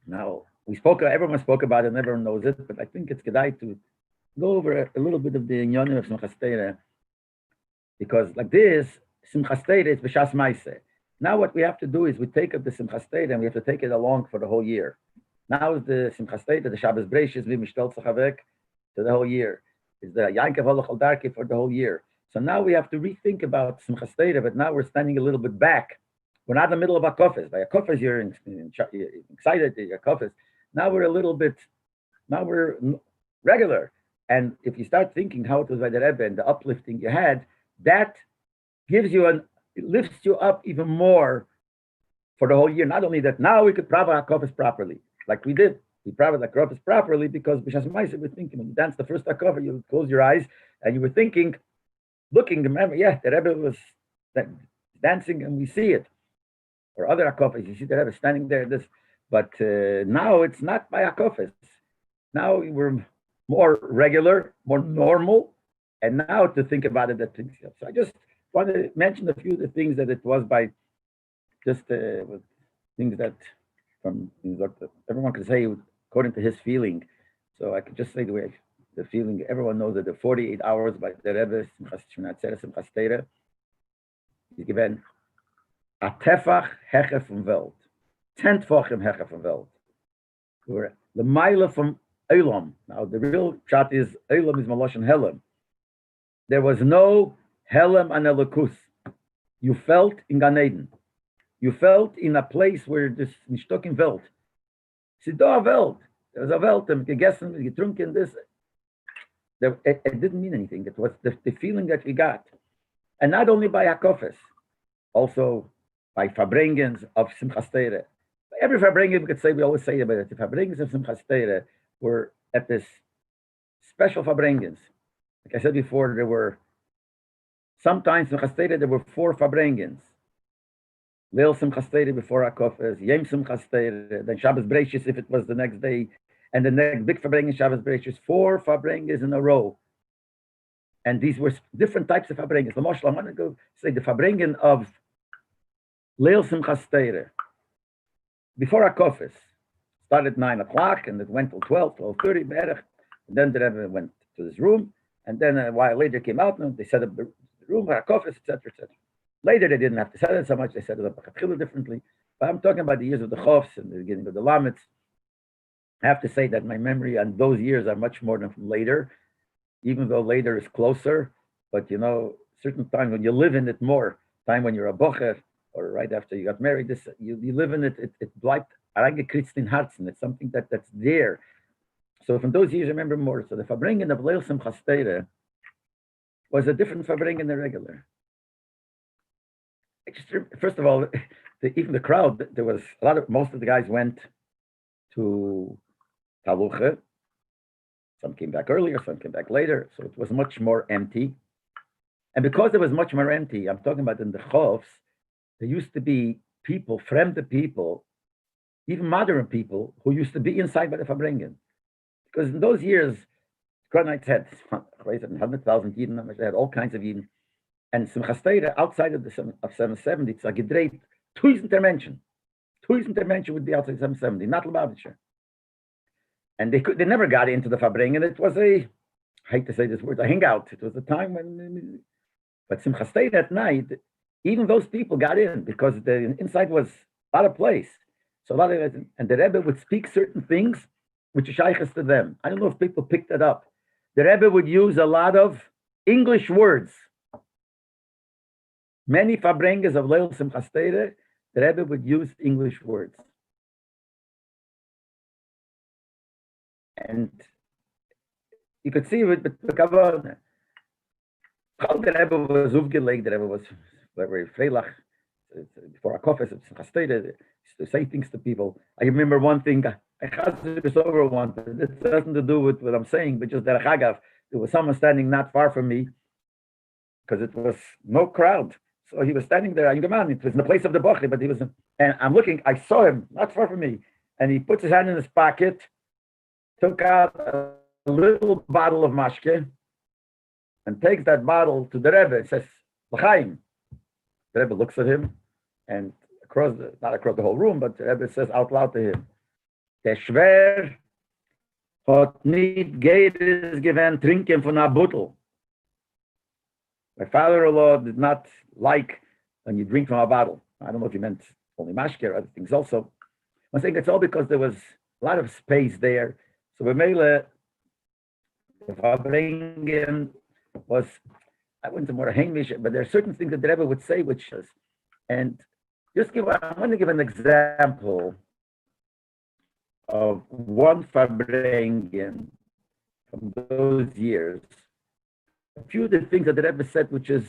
Now, everyone spoke about it, and everyone knows it, but I think it's good to go over a little bit of the inyanim of Simchas Torah, because like this, Simchas Torah is b'shas ma'aseh. Now what we have to do is we take up the Simchas Torah and we have to take it along for the whole year. Now is the Simchas Torah, the Shabbos Breishis, vi mishtel tzachavek, to the whole year. It's the Yankev Holachal Darki for the whole year. So now we have to rethink about Simchas Torah, but now we're standing a little bit back. We're not in the middle of Akofis. By Akofis, you're excited, you're Akofis. Now we're a little bit, now we're regular. And if you start thinking how it was by the Rebbe and the uplifting you had, that gives you it lifts you up even more for the whole year. Not only that, now we could prava Akofis properly, like we did. We prava the Akofis properly because B'shas Ma'aseh we're thinking. When you dance the first Akofis, you close your eyes and you were thinking, looking, remember, yeah, the Rebbe was dancing and we see it. Or other Akofis, you see the Rebbe standing there, but now it's not by Akofis. Now we're more regular, more normal, and now to think about it, that things. So I just want to mention a few of the things that it was by just things that from everyone could say according to his feeling. So I could just say the way the feeling. Everyone knows that the 48 hours by the Rebbe Simchas Torah is given a tefach hecher from Welt, 10 tefachim hecher from Welt. We're the mile from Olam. Now the real shot is Olam is Maloshan Helem. There was no Helem and Elokus. You felt in Gan Eden. You felt in a place where this Nishtokin Welt. Sido a Welt. There was a Welt, and gegessen, getrunken, this. It didn't mean anything. It was the feeling that we got. And not only by Akofis, also by Fabrengens of Simchas Torah. Every Fabrengen, we could say, we always say about it, the Fabrengens of Simchas Torah were at this special Fabrengens. Like I said before, there were sometimes Simchas Torah, there were 4 Fabrengens. Leil Simchas Torah before Akofis, Yem Simchas Torah, then Shabbos Breishis if it was the next day, and the next big Fabrengen, Shabbos Breishis, 4 Fabrengens in a row. And these were different types of Fabrengens. I want to go say the Fabrengen of Leil Simchas Torah before Akofis started at 9 o'clock and it went till 12:30, Berech. And then the Rebbe went to his room, and then a while later came out and they set up the room for Akofis, etc., etc. Later they didn't have to set it so much; they set it up differently. But I'm talking about the years of the Chofs and the beginning of the Lametz. I have to say that my memory on those years are much more than from later, even though later is closer. But you know, certain time when you live in it more, time when you're a bocher or right after you got married, this you live in it. It bleibt reingekritzt in Herzen. It's something that's there. So from those years, I remember more. So the Fabrengen of Leil Simchas Torah was a different Fabrengen than regular. First of all, even the crowd, there was most of the guys went to Taluche. Some came back earlier, some came back later. So it was much more empty. And because it was much more empty, I'm talking about in the Chofs, there used to be people, fremde people, even modern people, who used to be inside by the Fabrengen. Because in those years, Granites had 100,000 Yidden, they had all kinds of Yidden. And Simchas Torah, outside of 770, it's like a great 1000 Menschen. 1000 Menschen would be outside 770, not Lubavitcher. And they never got into the Fabrengen. It was I hate to say this word, a hangout. It was a time when, but Simchas Torah at night, even those people got in because the inside was a lot of place. So and the Rebbe would speak certain things which are shaykhs to them. I don't know if people picked that up. The Rebbe would use a lot of English words. Many Fabrenges of Leil Simchas Torah, the Rebbe would use English words. And you could see with the Kavanah. The Rebbe was aufgelegt, the Rebbe was very freilach. Before Akofis, Simchas Torah, to say things to people. I remember one thing, I had this over one, it has nothing to do with what I'm saying, but just derech agav. there was someone standing not far from me because it was no crowd. So he was standing there. It was in the place of the Bachli, but he was, and I'm looking, I saw him not far from me, and he puts his hand in his pocket, took out a little bottle of mashke, and takes that bottle to the Rebbe and says, L'chaim. The Rebbe looks at him, and not across the whole room, but the Rebbe says out loud to him, Der Schwer hat nicht Geiris gewähnt trinken von a Bottle. My father-in-law did not like when you drink from a bottle. I don't know if he meant only mashke or other things also. I'm saying it's all because there was a lot of space there. So B'meile, the Farbrengen was, I wouldn't say more Hamish, but there are certain things that the Rebbe would say, which is, and I'm going to give an example of one Farbrengen from those years. A few of the things that the Rebbe said, which is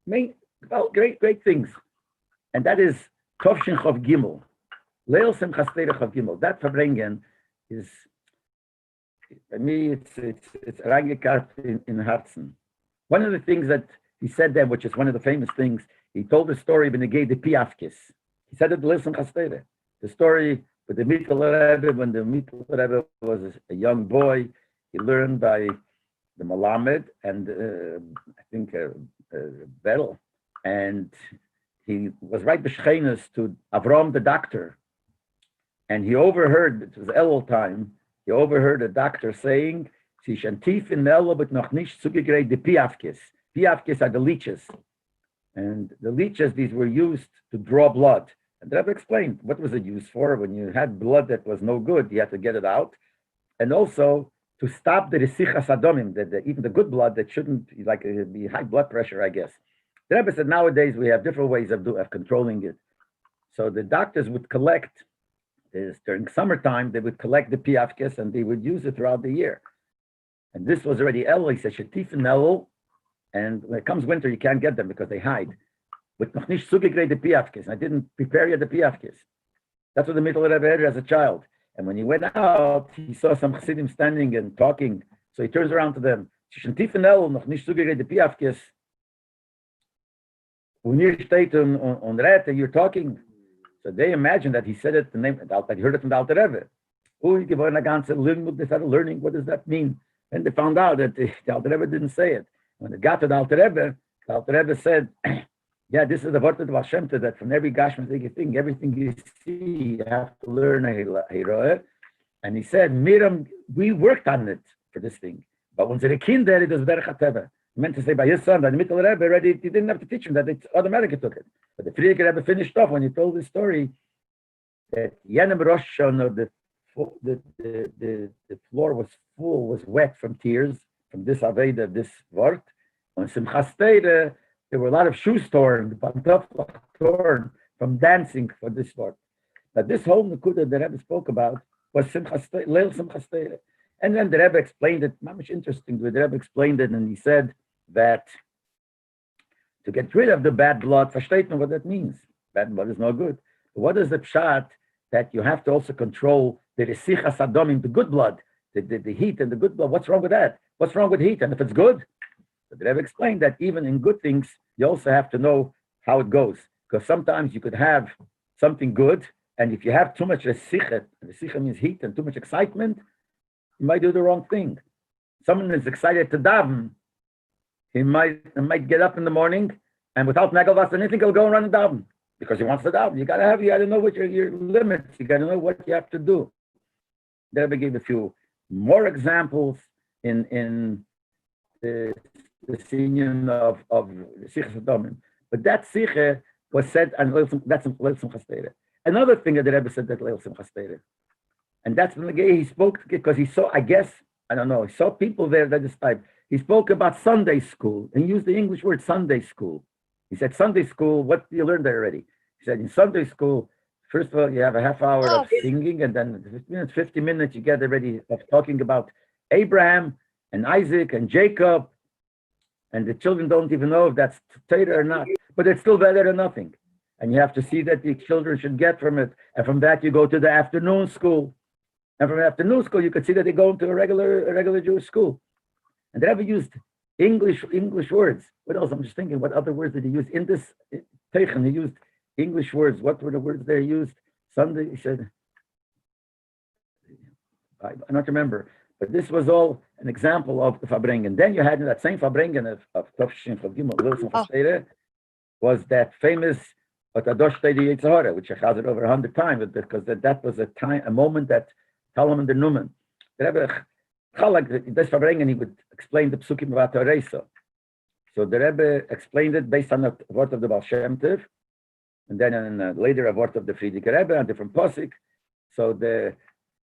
great things, and that is Tovshin Chov Gimel, Leil Simchas Torah Chov Gimel. That Farbrengen is, for me, it's reingekarrt in Herzen. One of the things that he said there, which is one of the famous things, he told the story of the Negei de Piafkis. He said it Leil Simchas Torah. The story with the Mittel Rebbe, when the Mittel Rebbe was a young boy, he learned by the Malamed and I think Berel, and he was right b'shchenes to Avram the doctor, and he overheard, it was Elul time, he overheard a doctor saying, "Sie schon tief in Elul, but noch nicht zugegreit de Piafkes." Piafkes are the leeches, and the leeches, these were used to draw blood. And the Rebbe explained what was it used for. When you had blood that was no good, you had to get it out, and also to stop the resichas adomim, even the good blood that shouldn't be high blood pressure, I guess. The Rebbe said nowadays we have different ways of controlling it. So the doctors would collect this during summertime. They would collect the piafkes and they would use it throughout the year. And this was already Elul. He said shetif in Elul, and when it comes winter, you can't get them because they hide. With noch nicht zugegreit the piafkes, I didn't prepare yet the piafkes. That's what the Mittel Rebbe had as a child. And when he went out, he saw some Chassidim standing and talking. So he turns around to them. Noch nicht zugegreit the piafkes. When you steht on Rete, you're talking. So they imagined that he said it, that he heard it from the Alter Rebbe. They started learning, what does that mean? And they found out that the Alter Rebbe didn't say it. When it got to the Alter Rebbe said, yeah, this is the word of Hashem, that from every Gashman thing, everything you see, you have to learn a Hiroeh. And he said, Miriam, we worked on it for this thing. But when the Kinder, it was Derech HaTeva. He meant to say by his son, that the Mittel Rebbe already, he didn't have to teach him that it's automatically took it. But the Frierdiker Rebbe finished off when he told this story that Yenem Rosh Hashanah, the floor was wet from tears, from this Aveda, this word. On Simchas Torah, there were a lot of shoes torn, pantoflach torn from dancing for this word. But this whole Nakuda the Rebbe spoke about was Leil Simchas Torah. And then the Rebbe explained it, mamish interesting, the Rebbe explained it, and he said that to get rid of the bad blood, versteht man what that means. Bad blood is no good. But what is the pshat that you have to also control the resichas adomim, the good blood, the heat and the good blood? What's wrong with that? What's wrong with heat? And if it's good, the Rebbe explained that even in good things, you also have to know how it goes. Because sometimes you could have something good, and if you have too much resicha means heat, and too much excitement, you might do the wrong thing. Someone is excited to daven, he might get up in the morning, and without nagelvas or anything, he'll go and run and daven, because he wants to daven. You got to know what your limits, you got to know what you have to do. The Rebbe gave a few more examples in the sinion of Sichas Adomim. But that Sicha was said, and that's Leil Simchas Torah. Another thing that the Rebbe said that Leil Simchas Torah. And that's when he spoke, because he saw, I guess, I don't know, he saw people there that this type. He spoke about Sunday school and used the English word Sunday school. He said, Sunday school, what do you learn there already? He said, in Sunday school, first of all, you have a half hour of singing, and then 50 minutes you get already of talking about Abraham and Isaac and Jacob. And the children don't even know if that's Torah or not, but it's still better than nothing. And you have to see that the children should get from it. And from that, you go to the afternoon school. And from afternoon school, you could see that they go into a regular Jewish school. And the Rebbe used English words. What else? I'm just thinking, what other words did he use? In this Teichen, he used English words. What were the words they used? Sunday, he said, I don't remember. But this was all an example of the Fabrengen. Then you had that same Fabrengen of Tofshin Chavgimel, Wilson Fastere, was that famous Otadosh Tedi Yitzhara, which I has it over 100 times, because that was a moment that Talmud and the Numen. The Rebbe Chalak, this Fabrengen, he would explain the Psukim about Torah. So the Rebbe explained it based on the word of the Baal Shem Tov, and then later a word of the Friedrich Rebbe, a different posik. So the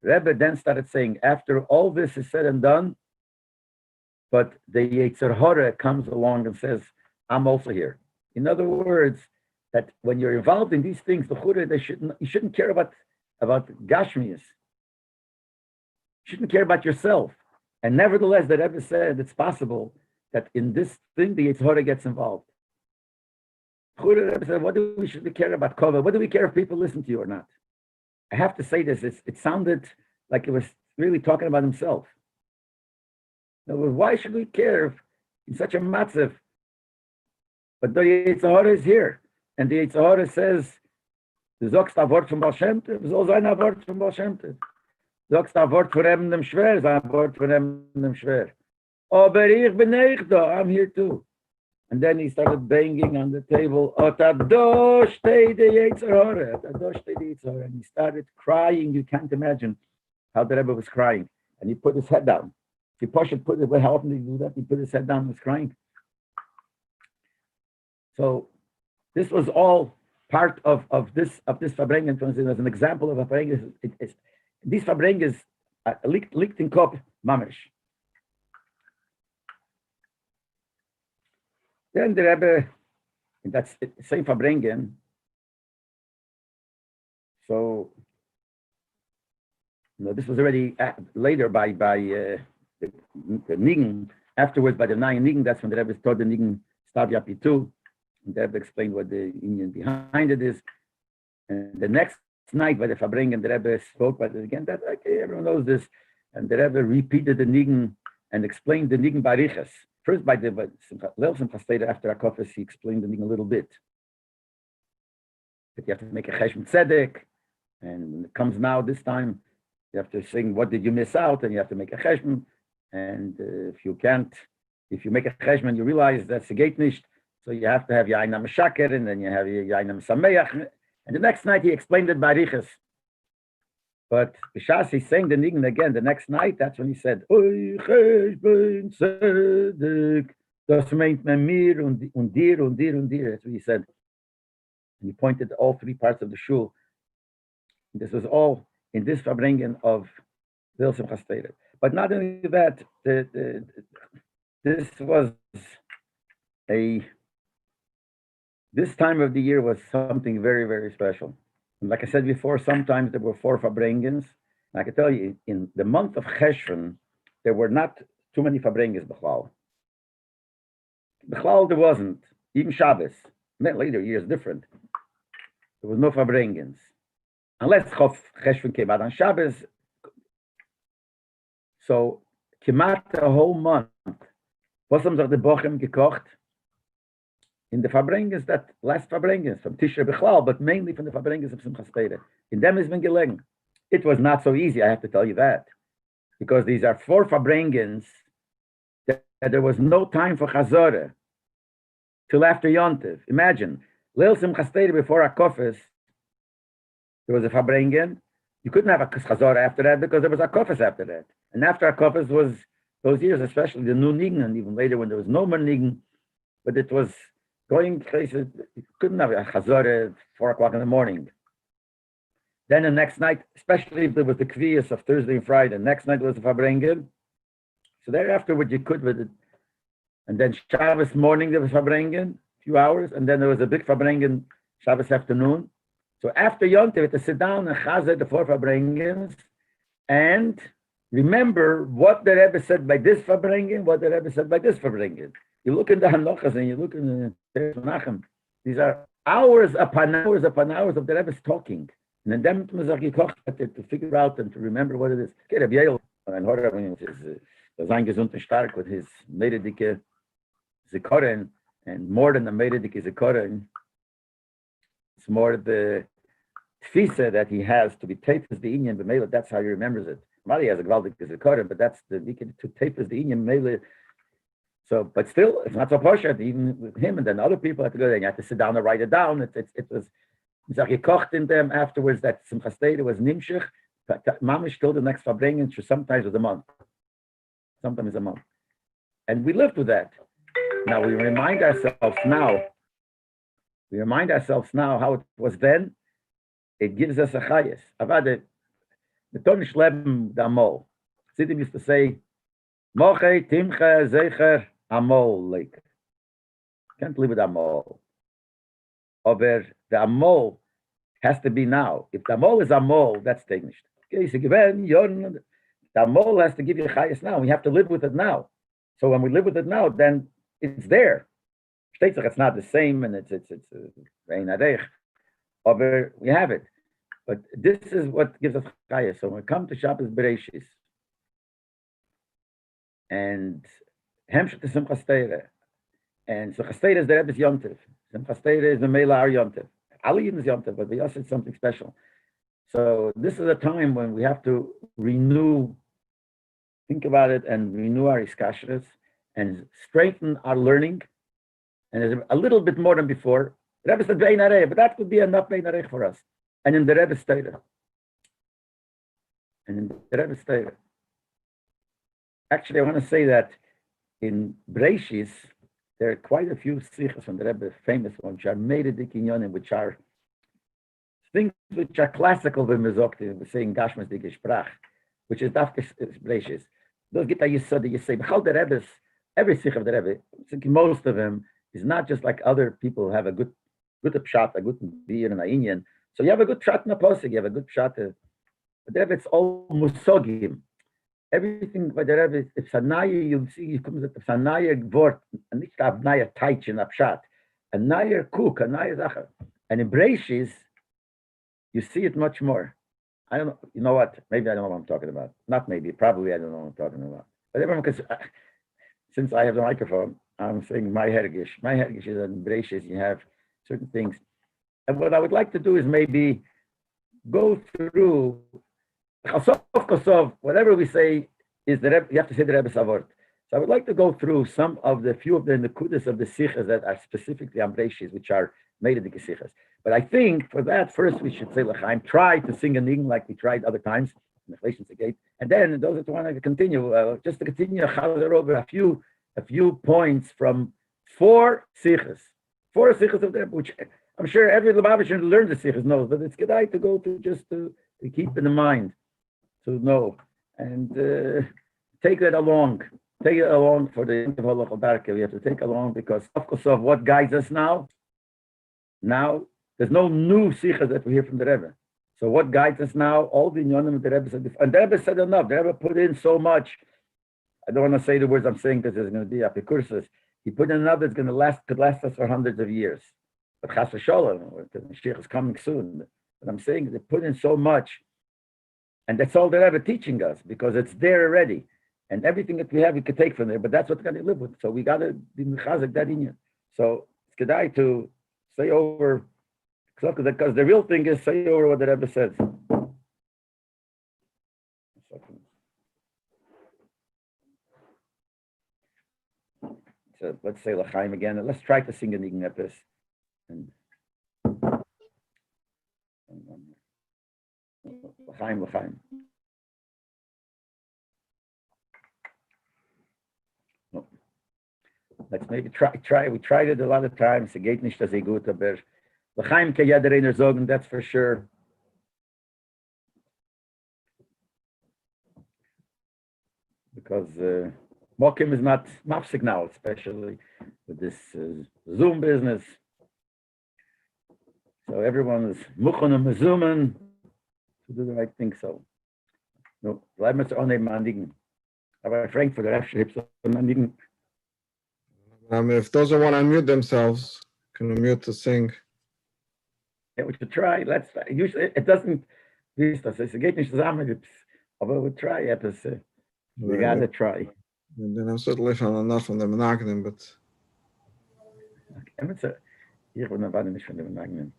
Rebbe then started saying, after all this is said and done, but the Yetzer Hara comes along and says, I'm also here. In other words, that when you're involved in these things, you shouldn't care about Gashmias. You shouldn't care about yourself. And nevertheless, the Rebbe said it's possible that in this thing, the Yetzer Hara gets involved. The Rebbe said, what do we should care about Kova? What do we care if people listen to you or not? I have to say this, it sounded like it was really talking about himself. In other words, why should we care if in such a matzav? But the Yetzer Hara is here. And the Yetzer Hara says, du sagst ein Wort von Baal Shem Tov, soll sein ein Wort von Baal Shem Tov. Du sagst ein Wort von dem schwer, sein Wort von dem schwer. Aber ich bin nicht da, I'm here too. And then he started banging on the table. And he started crying. You can't imagine how the Rebbe was crying. And he put his head down. He how often did he do that? He put his head down and was crying. So this was all part of this Fabrengen. As an example of a Fabrengen, these Fabrengen liegt in Kopf, Mamish. Then the Rebbe, that's the same Fabrengen. So, this was already later by the Nigen. Afterwards, by the Nine Nigen, that's when the Rebbe taught the Nigen Stav Yapi too. And the Rebbe explained what the union behind it is. And the next night by the Fabrengen, the Rebbe spoke about it again. That everyone knows this. And the Rebbe repeated the Nigen and explained the Nigen Bariches. First, by the Leil Simchas Torah after Akofis, he explained the Nigen a little bit. That you have to make a Cheshbon Tzedek, and when it comes now, this time, you have to sing, what did you miss out? And you have to make a Cheshbon. And if you make a Cheshbon, you realize that's a gate nicht. So you have to have Yainam Shaker, and then you have Yainam Sameach. And the next night, he explained it by Riches. But B'shas, he sang the Nigen again the next night. That's when he said, Oy Cheshbon Tzedek, das meint man mir und dir und dir und dir. That's what he said. And he pointed to all three parts of the shul. And this was all in this Fabrengen of Leil Simchas Torah. But not only that, this time of the year was something very, very special. And like I said before, sometimes there were 4 Fabrengens. And I can tell you, in the month of Cheshvan, there were not too many Fabrengens, Bechlal. Bechlal, there wasn't. Even Shabbos. Later years, different. There was no Fabrengens. Unless Cheshvan came out on Shabbos. So, Kimat a whole month. Was haben sich die Bochem gekocht? In the Fabrengens, that last Fabrengens, from Tisha B'chlal, but mainly from the Fabrengens of Simchas Torah. In them is been gelegen. It was not so easy, I have to tell you that. Because these are 4 Fabrengens that there was no time for Chazorah till after Yontiv. Imagine, Leil Simchas Torah before Akofis, there was a Fabrengen. You couldn't have a Chazorah after that because there was Akofis after that. And after Akofis was those years, especially the new Nigen, and even later when there was no more Nigen, but it was going places, you couldn't have a Chazorah at 4 o'clock in the morning. Then the next night, especially if there was the Kviyas of Thursday and Friday, next night was the Fabrengen. So thereafter, what you could with it. And then Shabbos morning, there was Fabrengen, a few hours, and then there was a big Fabrengen Shabbos afternoon. So after Yontiv, you had to sit down and chazer the 4 Fabrengens and remember what the Rebbe said by this Fabrengen, what the Rebbe said by this Fabrengen. You look in the Hanochas and you look in the Menachem. These are hours upon hours upon hours of the Rebbe's talking. And then to figure out and to remember what it is. Okay, Rabbi Yael and Horav is sein gesund und stark with his Meredike Zikoren, and more than the Meredike Zikoren, it's more the tfisa that he has to be tapes the Indian, but maybe that's how he remembers it. Mali has a Gvaldik Zikoren, but that's the to tapes the Indian, maybe. So, but still, it's not so poshut, even with him, and then other people had to go there. You had to sit down and write it down. It was, gekocht in them afterwards that Simchas Torah was nimshich, but mamish till the next Fabringen, sometimes was a month. Sometimes a month. And we lived with that. Now we remind ourselves now how it was then. It gives us a chayes. Avade, the Tonish Leben Damol. Siddim used to say, Moche, Timche, Zecher, Amol, like. Can't live with Amol. Over the Amol has to be now. If the Amol is Amol, that's Tegnish. Okay, so the Amol has to give you chayes now. We have to live with it now. So when we live with it now, then it's there. It's not the same, and it's rein arech. Over we have it. But this is what gives us chayes. So when we come to Shabbos Bereishis, and Hemshech to Simchas Torah, and Simchas Torah is the Rebbe's Yontiv. Simchas Torah is the Meilar Yontiv. Ali is Yontiv, but we also it's something special. So this is a time when we have to think about it and renew our iskashras and strengthen our learning. And there's a little bit more than before. The Rebbe said Bein Areh, but that would be enough Bein Areh for us. And in the Rebbe's Torah. Actually, I want to say that in Breishis, there are quite a few sichas from the Rebbe, famous ones, which are made of Dikinyonim, which are things which are classical when we're saying Gashmas Dik Sprach, which is Dafkas Breishis. Those get you say, but how the Rebbe's, every sich of the Rebbe, most of them is not just like other people have a good pshat, a good beer and a inyan. So you have a good pshat in a posig, you have a good pshat. The Rebbe, it's all musogim. Everything by the Rebbe, if Sanaya, you'll see, it comes at the Sanaya Vort, and nicht a Naya Taich in a pshat, a Naya Kuk, a Naya Zachar. And in Breishis, you see it much more. I don't know, you know what? Maybe I don't know what I'm talking about. Not maybe, probably I don't know what I'm talking about. But everyone, because since I have the microphone, I'm saying my hergish. My hergish is in Breishis, you have certain things. And what I would like to do is maybe go through whatever we say is the Rebbe, you have to say the Rebbe Savort. So I would like to go through few of the nekudas of the sichas that are specifically on Breishis, which are made of the sichas. But I think for that, first we should say L'chaim, try to sing a ning like we tried other times in the Cheleshins Gate, and then those that want to continue, just to continue over a few points from four sichas of the Rebbe, which I'm sure every Lubavitcher who learns the sichas knows, but it's good to go to just to keep in mind, to know, and take it along for the Holachal Darke. We have to take along because of what guides us now. Now there's no new sichas that we hear from the Rebbe. So what guides us now? All the inyanim the Rebbe said before. And the Rebbe said enough. The Rebbe put in so much. I don't want to say the words I'm saying because there's going to be apikursas. He put in enough that's going to could last us for hundreds of years. But Chas v'Sholom, the Mashiach is coming soon. But I'm saying they put in so much, and that's all the Rebbe teaching us because it's there already. And everything that we have, we could take from there. But that's what we're going to live with. So we got to be mechazik that inyan. So it's kedai to say over. Because the real thing is say over what the Rebbe says. So let's say L'chaim again, and let's try to sing a Nigen Epis. L'chaim. No. Let's maybe try. We tried it a lot of times. It geht nicht so gut, aber L'chaim kann jeder einer sagen, that's for sure. Because Mokim is not mafsik now, especially with this Zoom business. So everyone is muchen and mezumen to do the right thing. So, no, bleiben wir zu ohne Mandigen. Aber Frankforter, Refschrift, so Mandigen. If those who want to unmute themselves, can unmute to sing. Yeah, we should try. Let's try. Usually it doesn't. Es geht nicht zusammen, aber we try. We gotta try. And then I'm certainly from not from the Menachem, but Hier wordt naar niet van de Menachem.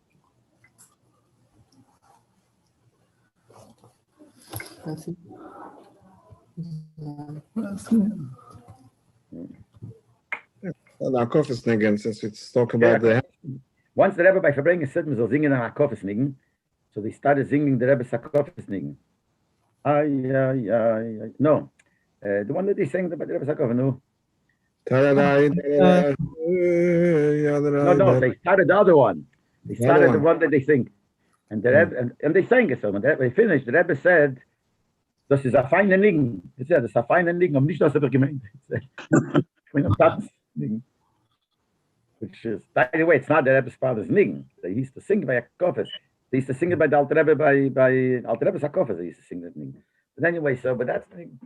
the Akofis again, since it's talk about the. Once the Rebbe by Verbringen said, we shall singen an Akofis nigen, so they started singing the Rebbe's Akofis nigen. No, the one that they sang the Rebbe's Akofis, no. No, they started the other one. They started the one that they sing. And the Rebbe, and they sang it so. When they finished, the Rebbe said, das ist ein feiner Nigen. He said, das ist ein feiner Nigen, nicht das er gemeint. Which is, by the way, it's not the Rebbe's father's Nigen. They used to sing by Akofis. They used to sing it by the Alter Rebbe, by Alter Rebbe's Akofis. They used to sing that Nigen. But anyway, so, but that's the Nigen.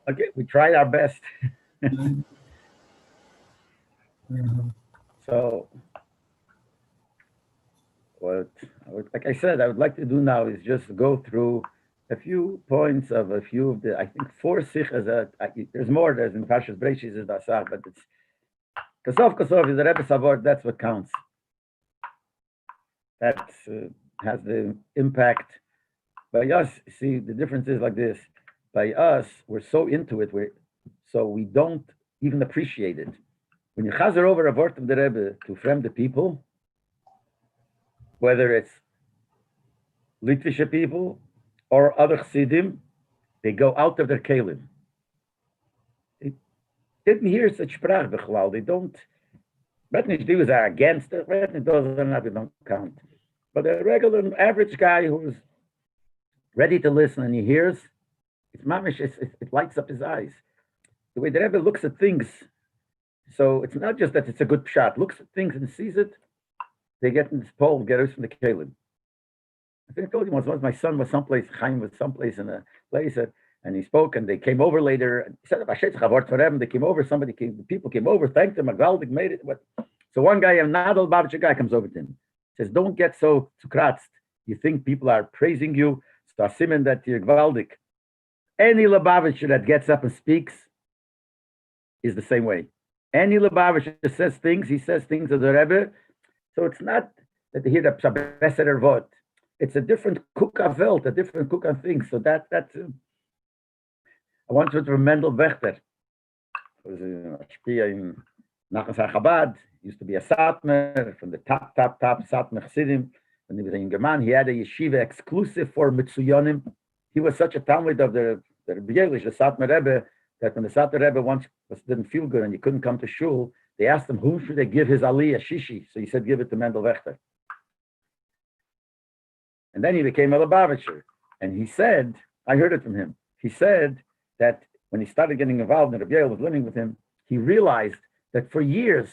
Okay, we tried our best. So, like I said, I would like to do now is just go through a few points of a few of the, I think 4 sichas that, there's more, there's in Parshas Breishis is Dasar, but it's, Kosov is the Rebbe's Avot, that's what counts. That has the impact. By us, see, the difference is like this. By us, we're so into it, so we don't even appreciate it. When you chazer over a word of the Rebbe to fremde people, whether it's Litvische people or other Chassidim, they go out of their kelim. They didn't hear such sprach b'chlal. They don't. Betnish Jews are against it. Betnish doesn't have, they don't count. But a regular, average guy who's ready to listen and he hears, it's mamish. It lights up his eyes. The way the Rebbe looks at things. So it's not just that it's a good shot. Looks at things and sees it. They get in this pole, get us from the kelim. I think I told you once my son was someplace, Chaim was someplace in a place, and he spoke, and they came over later. He said, they came over, the people came over, thanked him, Agvaldik made it. So one guy, a Nadal Babcha guy, comes over to him. Says, don't get so kratzt. You think people are praising you, So Asimin that you're Gvaldik. Any Lubavitcher that gets up and speaks is the same way. Any Lubavitcher that says things, he says things to the Rebbe. So it's not that they hear the Besser Vot. It's a different Kuka Welt, a different Kuka thing. So that's I want to from Mendel Wächter. Was a Shpia in Nachas HaChabad, used to be a Satmer from the top Satmer Chassidim. When he was a younger man, he had a yeshiva exclusive for Mitsuyonim. He was such a Talmud of the Rebbe, the Satmer Rebbe, that when the Satmer Rebbe once didn't feel good and he couldn't come to shul, they asked him, who should they give his aliyah, shishi? So he said, give it to Mendel Wächter. And then he became a Lubavitcher. And he said, I heard it from him, he said that when he started getting involved and Rabbi was living with him, he realized that for years,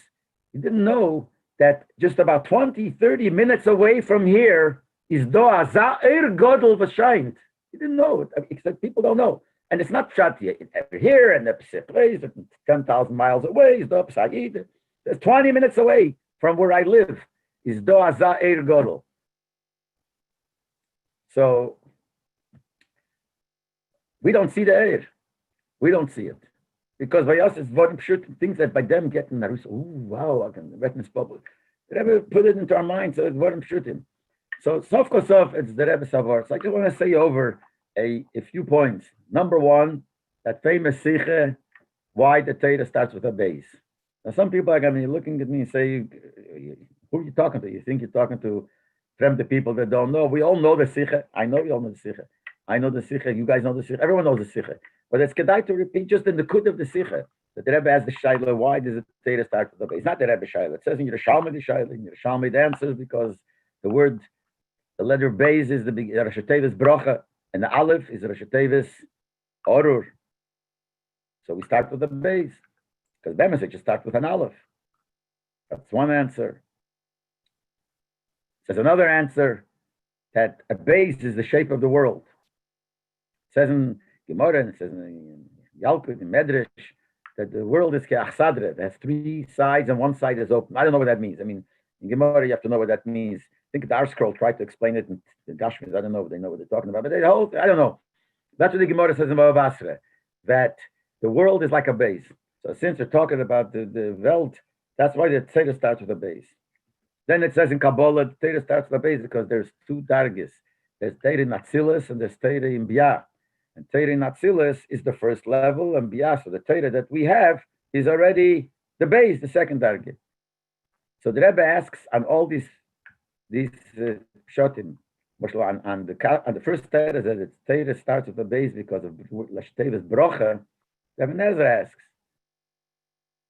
he didn't know that just about 20, 30 minutes away from here is Doa Za'ir Godel V'Shaint. He didn't know it. Except people don't know. And it's not shot here and the place 10,000 miles away is Doa P'Sagid. There's 20 minutes away from where I live is Doa Za'ir Godel. So we don't see the air. We don't see it. Because by us, it's very things that by them get in the oh, wow, I can witness public. The Rebbe put it into our minds, so it's very shooting. So, Sof Kosof, it's the Rebbe Savar. So I just want to say over a few points. Number one, that famous Sikhe, why the Torah starts with a base. Now, some people are going to be looking at me and say, who are you talking to? You think you're talking to the people that don't know? We all know the Sikhe. I know you all know the Sikhe. I know the Sikhe. You guys know the Sikhe. Everyone knows the Sikhe. But it's kedai to repeat just in the kud of the Sikha. That the Rebbe has the Shaila, why does the Torah start with the base? It's not the Rebbe Shaila. It says in Yerushalmi the Shaila, in Yerushalmi the answers because the letter base is the Rosh Hashanah's bracha, and the Aleph is Rosh Hashanah's orur. So we start with the base. Because Bemis just start with an Aleph. That's one answer. There's another answer that a base is the shape of the world. It says in Gemara, and it says in Yalkut, in Medrash, that the world is ke'achsadre. It has three sides and one side is open. I don't know what that means. I mean, in Gemara, you have to know what that means. I think the Ar Scroll tried to explain it in the Gashmis. I don't know if they know what they're talking about, but I don't know. That's what the Gemara says in Bava Basra, that the world is like a base. So since we're talking about the Welt, that's why the Torah starts with a base. Then it says in Kabbalah, the Torah starts with a base because there's two dargis. There's Torah in Atzilus and there's Torah in Biyah. And Torah in Atzilus is the first level, and Biyah, so the Torah that we have is already the base, the second target. So the Rebbe asks on all these shotim, on the first Torah that it's Torah starts with the base because of Lashteva's brocha. Rebbe Nezer asks,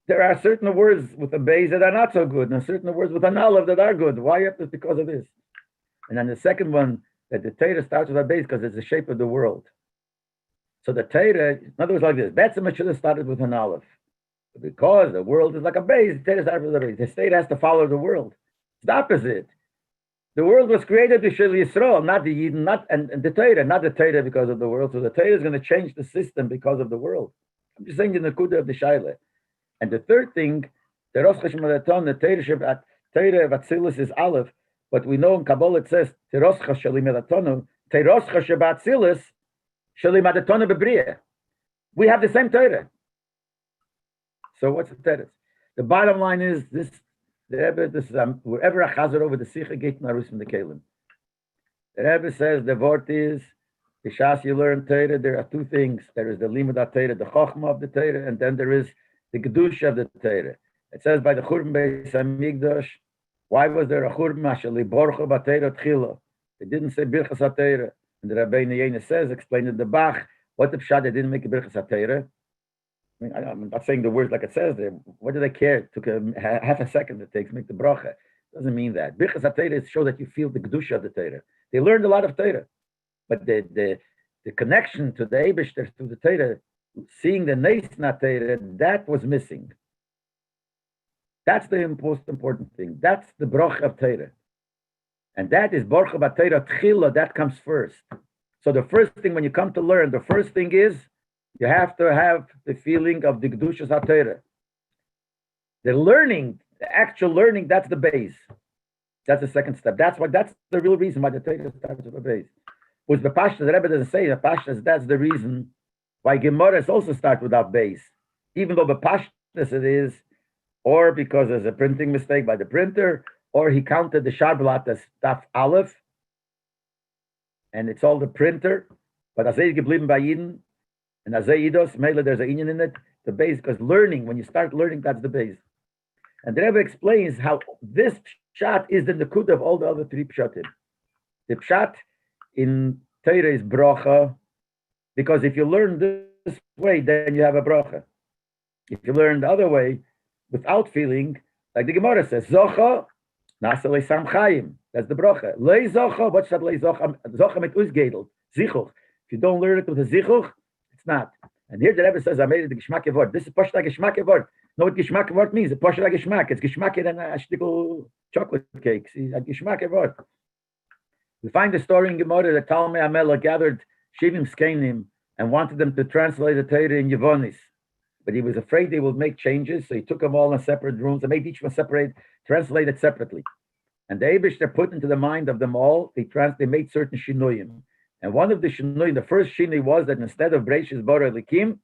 there are certain words with a base that are not so good, and certain words with an aleph that are good. Why is it because of this? And then the second one, that the Torah starts with a base because it's the shape of the world. So the Torah, in other words, like this, Betzim should have started with an aleph. Because the world is like a base, the Torah starts with a base. The state has to follow the world. It's the opposite. The world was created to Shel Yisroel, not the Yidden, and the Torah, not the Torah because of the world. So the Torah is going to change the system because of the world. I'm just saying the Nakuda of the Shaila. And the third thing, the Rosh Hashanah, the Torah of Atzilus is aleph, but we know in Kabbalah it says, Terosh Hashalim Elatonu, Terosh Hashabat Atzilus, we have the same Torah. So what's the Torah? The bottom line is this: wherever a chazer over the Sikha gate narus from the Kalim. The Rebbe says the word is the Shas you learn Torah. There are two things: there is the limud Torah, the chokhmah of the Torah, and then there is the kedusha of the Torah. It says by the Churban Beis Hamikdash, why was there a Churban Ashali Borcha B'Torah Tchila? They didn't say Birchas HaTorah. And the Rabbeinu Yena says, explained in the Bach, what the Pshat, they didn't make a Birchas HaTorah. I mean, I'm not saying the words like it says there. What do they care? It took half a second it takes to make the bracha. Doesn't mean that. Birchas HaTorah is show that you feel the Kedusha of the Torah. They learned a lot of Torah. But the connection to the Eibishter, to the Torah, seeing the Neis not Torah, that was missing. That's the most important thing. That's the bracha of Torah. And that is Borcha B'Torah Tchila, that comes first. So the first thing when you come to learn, the first thing is you have to have the feeling of the Kedushas HaTorah. The learning, the actual learning, that's the base. That's the second step. That's the real reason why the Torah starts with the base. Was the Pashtas, the Rebbe doesn't say the Pashtas, that's the reason why Gemaras also start without base. Even though the Pashtas it is, or because there's a printing mistake by the printer, or he counted the Sharblat as Taf Aleph, and it's all the printer, but Azay geblieben by Yidden, and Azay Idos, Mele, there's an Inyan in it, the base, because learning, when you start learning, that's the base. And the Rebbe explains how this pshat is the Nakuda of all the other three pshatim. The pshat in Torah is bracha, because if you learn this way, then you have a bracha. If you learn the other way, without feeling, like the Gemara says, Zocha, Nasa leisam chayim. That's the bracha. Lei Zocha, what's that lei Zocha? Zocha mit uzgedel, zichuch. If you don't learn it with a zichuch, it's not. And here the Rebbe says, I made it the Geschmack word. This is Pashta Geschmack word. Know what Geschmack word means? It's Pashta Geschmack. It's Geschmack in a shtickle chocolate cake. See, a Geschmack word. We find the story in Gemara that Talmei Amela gathered Shivim Skenim and wanted them to translate the Torah in Yevonis. But he was afraid they would make changes, so he took them all in separate rooms and made each one separate, translated separately. And the Eibush they put into the mind of them all, they made certain shinuyim. And one of the shinuyim, the first shinui was that instead of Breishis Bara Elikim,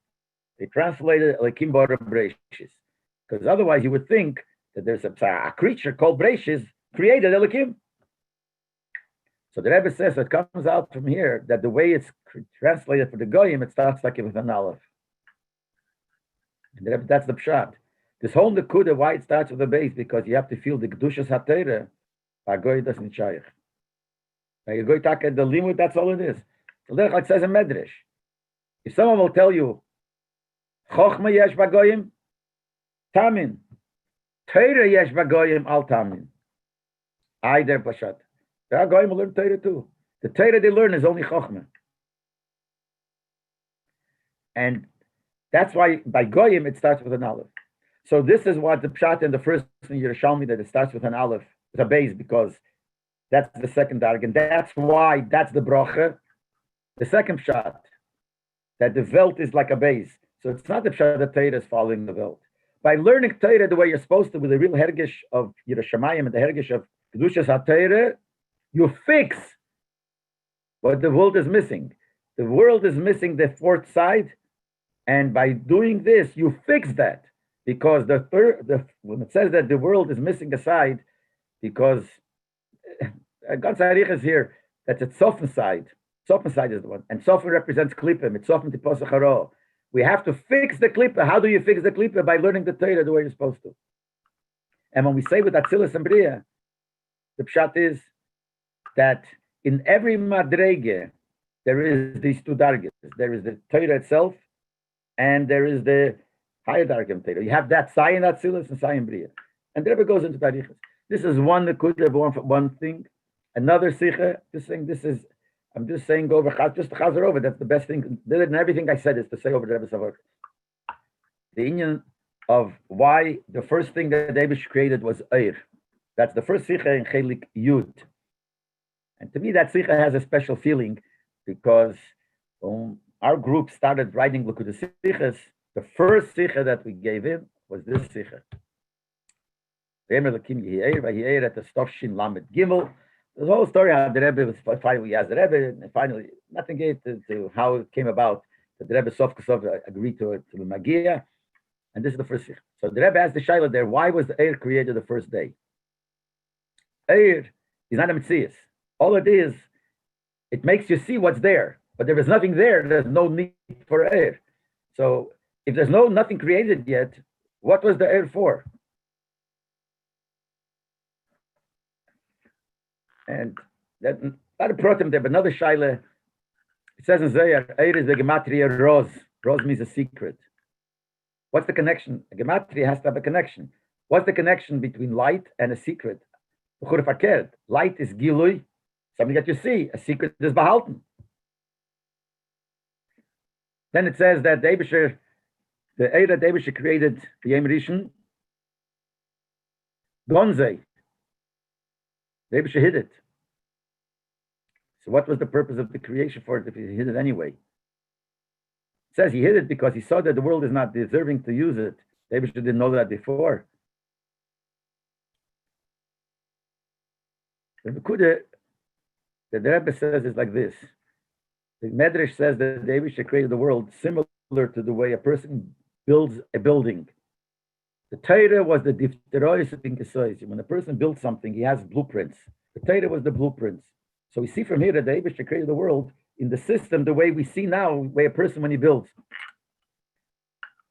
they translated Elikim Bara Breishis. Because otherwise you would think that there's a creature called Breishis created Elikim. So the Rebbe says it comes out from here that the way it's translated for the Goyim, it starts like with an Aleph. And that's the pshat. This whole Nekuda, why it starts with a base, because you have to feel the Kedushas HaTorah. By Goy doesn't shaykh. By Goy taka the limud, that's all it is. So like it says in Medrash. If someone will tell you, Chochma yesh bagoyim, tamin. Torah yesh bagoyim, al tamin. Either pshat. The Goyim will learn Torah too. The Torah they learn is only Chochma. And that's why by Goyim it starts with an Aleph. So this is what the pshat in the first in Yerushalmi that it starts with an Aleph, with a base, because that's the second dargan. That's why that's the bracha. The second pshat, that the velt is like a base. So it's not the pshat that Torah is following the velt. By learning Torah the way you're supposed to, with the real hergish of Yerushalayim and the hergish of Kedushas HaTorah, you fix what the world is missing. The world is missing the fourth side. And by doing this, you fix that, because when it says that the world is missing a side, because God's Arich is here, that's a Sofen side. Sofen side is the one, and Sofen represents Klippim. It's Sofen Tiposach Haro. We have to fix the Klippa. How do you fix the Klippa? By learning the Torah the way you're supposed to. And when we say with Atzilus and Bria, the pshat is that in every madrege there is these two dargis. There is the Torah itself, and there is the higher dargim Torah. You have that Sayin Atzilus and Sayin Bria. And the Rebbe goes into Tarichas. This is one one thing. Another Sikha, I'm just saying over, just to chazer over, that's the best thing. And everything I said is to say over the Rebbe Savak. The Inyan of why the first thing that Eibush created was Eir. That's the first Sikha in Chelik Yud. And to me, that Sikha has a special feeling, because our group started writing Likud Sichas. The first Sikha that we gave him was this Sikha. At the Stofshin Lamed Gimel. The whole story how the Rebbe was finally asked the Rebbe, and finally nothing gave to how it came about that the Rebbe Sof Kosov agreed to the Magia. And this is the first Sikha. So the Rebbe asked the Shaila there, why was the Eir created the first day? Eir is not a Metzias. All it is, it makes you see what's there. But there is nothing there, there's no need for Eir. So if there's nothing created yet, what was the Eir for? And that not a protem there, but another Shaila. It says in Zohar, Eir is the gematria Roz. Roz means a secret. What's the connection? A gematria has to have a connection. What's the connection between light and a secret? Light is gilui, something that you see. A secret is behalten. Then it says that the Eibusher created the Yom Rishon, Gonzei. The Eibusher hid it. So what was the purpose of the creation for it if he hid it anyway? It says he hid it because he saw that the world is not deserving to use it. The Eibusher didn't know that before. The Nekuda that the Rebbe says is like this. The Medrash says that the Eibishter created the world similar to the way a person builds a building. The Torah was the difterois of Inkesois. When a person builds something, he has blueprints. The Torah was the blueprints. So we see from here that the Eibishter created the world in the system the way we see now, the way a person when he builds.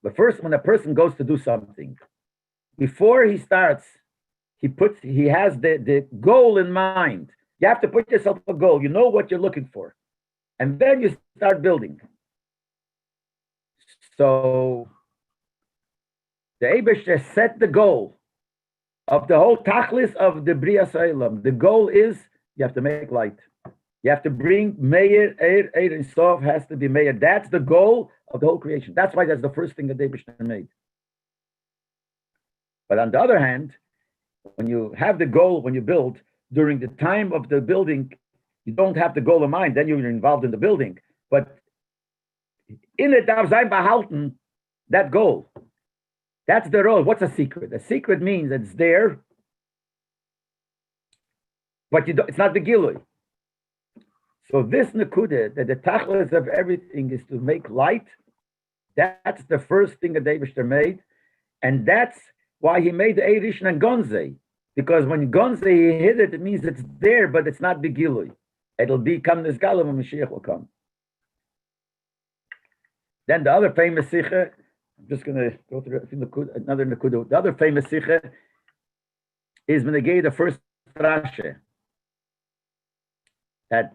But first, when a person goes to do something, before he starts, he has the goal in mind. You have to put yourself a goal. You know what you're looking for. And then you start building. So the Eibishter set the goal of the whole tachlis of the Bria Seilam. The goal is you have to make light. You have to bring Meir, Eir and Sof has to be Meir. That's the goal of the whole creation. That's why that's the first thing that the Eibishter made. But on the other hand, when you have the goal, when you build, during the time of the building, you don't have the goal in mind, then you're involved in the building. But in it, darf sein behalten, that goal. That's the role. What's a secret? A secret means that it's there, but it's not the gilui. So this nekuda, that the tachlis of everything is to make light, that's the first thing that Eibishter made. And that's why he made the Eirishn and Gonze. Because when Gonze he hid it, it means it's there, but it's not begilui. It'll become this Galam when Mashiach will come. Then the other famous Sikha, I'm just going to go through another Nakuda. The other famous Sikha is when they gave the first Rashi that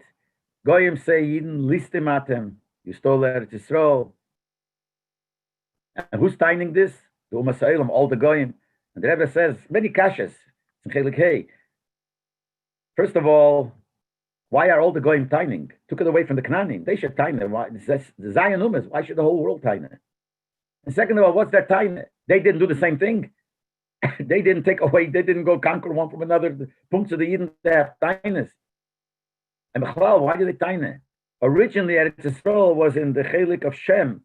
Goyim say Yidin listim atem, you stole Eretz Yisrael. And who's timing this? The Ummah Sa'ilum, all the Goyim. And the Rebbe says, many kashas. First of all, why are all the Goyim timing? Took it away from the Knanim. They should time it. Why? The Zion Ummahs, why should the whole world time it? And second of all, what's their time? They didn't do the same thing. They didn't take away, they didn't go conquer one from another. The punkts of the Eden, they have tinus. And why did they time it? Originally, Eretz Yisrael was in the Chelik of Shem.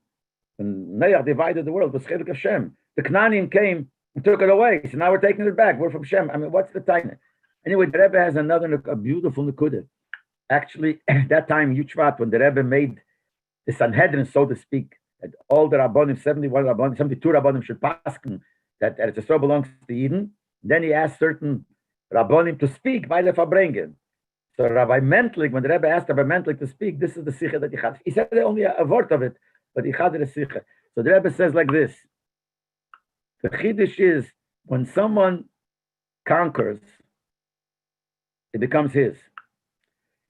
When Noach divided the world, it was Chelik of Shem. The Knanim came and took it away. So now we're taking it back. We're from Shem. I mean, what's the time? Anyway, the Rebbe has a beautiful Nekudah. Actually, at that time, Yuchvat, when the Rebbe made the Sanhedrin, so to speak, that all the Rabbanim, 71 Rabbanim, 72 Rabbanim should pasken that Eretz Yisrael belongs to Eden. Then he asked certain Rabbanim to speak by the Fabrengen. So Rabbi Mentlik, when the Rebbe asked Rabbi Mentlik to speak, this is the Sikha that he had. He said only a word of it, but he had a Sikha. So the Rebbe says like this. The Chiddush is, when someone conquers, it becomes his.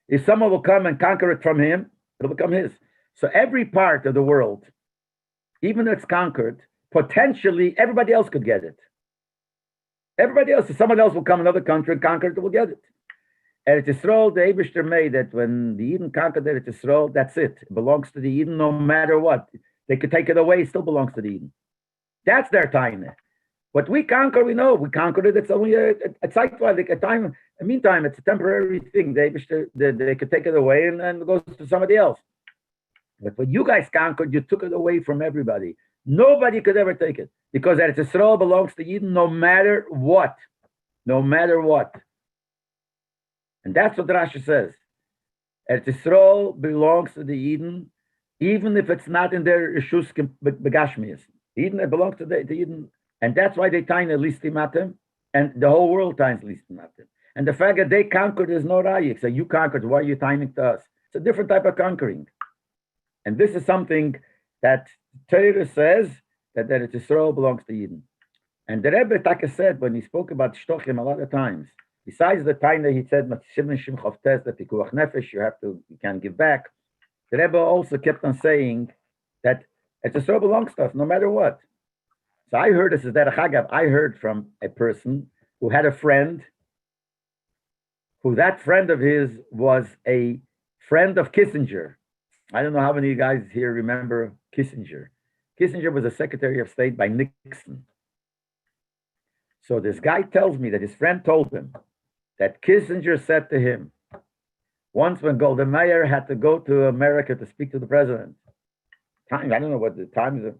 If someone will come and conquer it from him, it'll become his. So every part of the world, even though it's conquered, potentially everybody else could get it. Everybody else, if someone else will come another country and conquer it, will get it. Eretz Yisrael, the Eibishter made that when the Eden conquered Eretz Yisrael, that's it. It belongs to the Eden no matter what. They could take it away, it still belongs to the Eden. That's their time. What we conquer, we know. We conquered it. It's only a time. In the meantime, it's a temporary thing. They could take it away and it goes to somebody else. But when you guys conquered, you took it away from everybody. Nobody could ever take it. Because Eretz Yisrael belongs to Eden no matter what. No matter what. And that's what Rashi says. Eretz Yisrael belongs to the Eden, even if it's not in their Rishus Begashmias. Eden, it belongs to the Eden. And that's why they time Listimatim, and the whole world times Listimatim. And the fact that they conquered is no rayik. So you conquered, why are you timing to us? It's a different type of conquering. And this is something that Torah says that Eretz Yisrael belongs to Eden. And the Rebbe Taka said when he spoke about Shtochim a lot of times, besides the time that he said that you can't give back, the Rebbe also kept on saying that Eretz Yisrael belongs to us no matter what. So I heard this is that I heard from a person who had a friend, who that friend of his was a friend of Kissinger. I don't know how many of you guys here remember Kissinger. Kissinger was a Secretary of State by Nixon. So this guy tells me that his friend told him that Kissinger said to him, once when Golda Meir had to go to America to speak to the president, I don't know what the time is.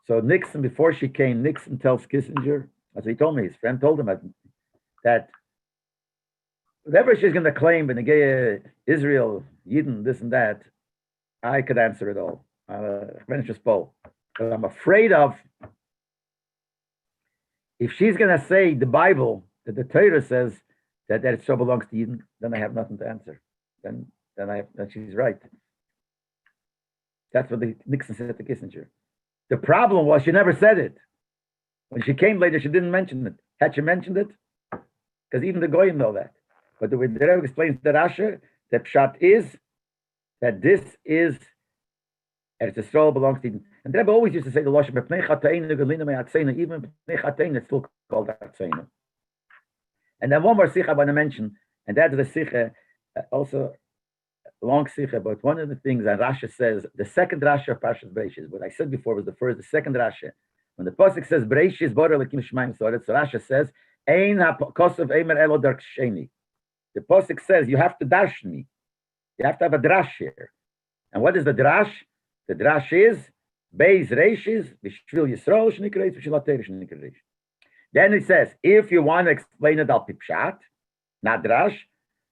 So Nixon, before she came, Nixon tells Kissinger, as he told me, his friend told him that whatever she's going to claim in the gay Israel, Yidden, this and that, I could answer it all. But I'm afraid of, if she's going to say the Bible, that the Torah says that it so belongs to Eden, then I have nothing to answer. Then she's right. That's what the Nixon said to Kissinger. The problem was she never said it. When she came later, she didn't mention it. Had she mentioned it? Because even the Goyim know that. But the way the Rebbe explains the Rasha, the Pshat is that this is Eretz Yisrael belongs to Eden. And the Rebbe always used to say the Lashon, even it's still called Atzeinu. And then one more sikha I want to mention, and that's the sikha, also a long sikha, but one of the things that Rasha says, the second Rasha of Parshas Bereishis, what I said before was the second Rasha. When the Pasuk says, Bereishis Bora Lekim Shemaim Soretz, so Rasha says, Ein HaKosov Eimer Elo Dark Sheni. The Pasuk says, you have to dash me. You have to have a drash here. And what is the drash? The drash is, Beis Reishis, Bishvil Yisrael, Shnikreis, Bishvil Ater, Shnikreis. Then it says, if you want to explain it al pipshat, not drash,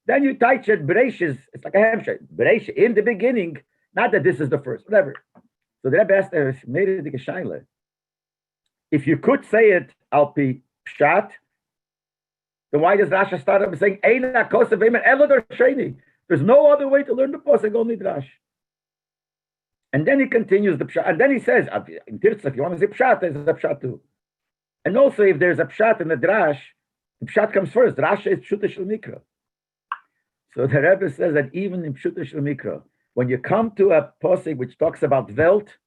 then you touch it Bereishis. It's like a hamshake. Bereishis in the beginning, not that this is the first, whatever. So the Rebbe made it like a shaila. If you could say it al pipshat, then why does Rasha start up saying Eina Kosev Eimer Elodor Sheni? There's no other way to learn the pasuk, only drash. And then he continues the pshat, and then he says, in Tirtza, if you want to say pshat, there's a pshat too. And also, if there's a pshat in the drash, the pshat comes first. Rasha is pshuta shel mikra. So the Rebbe says that even in pshuta shel mikra, when you come to a pasuk which talks about Welt,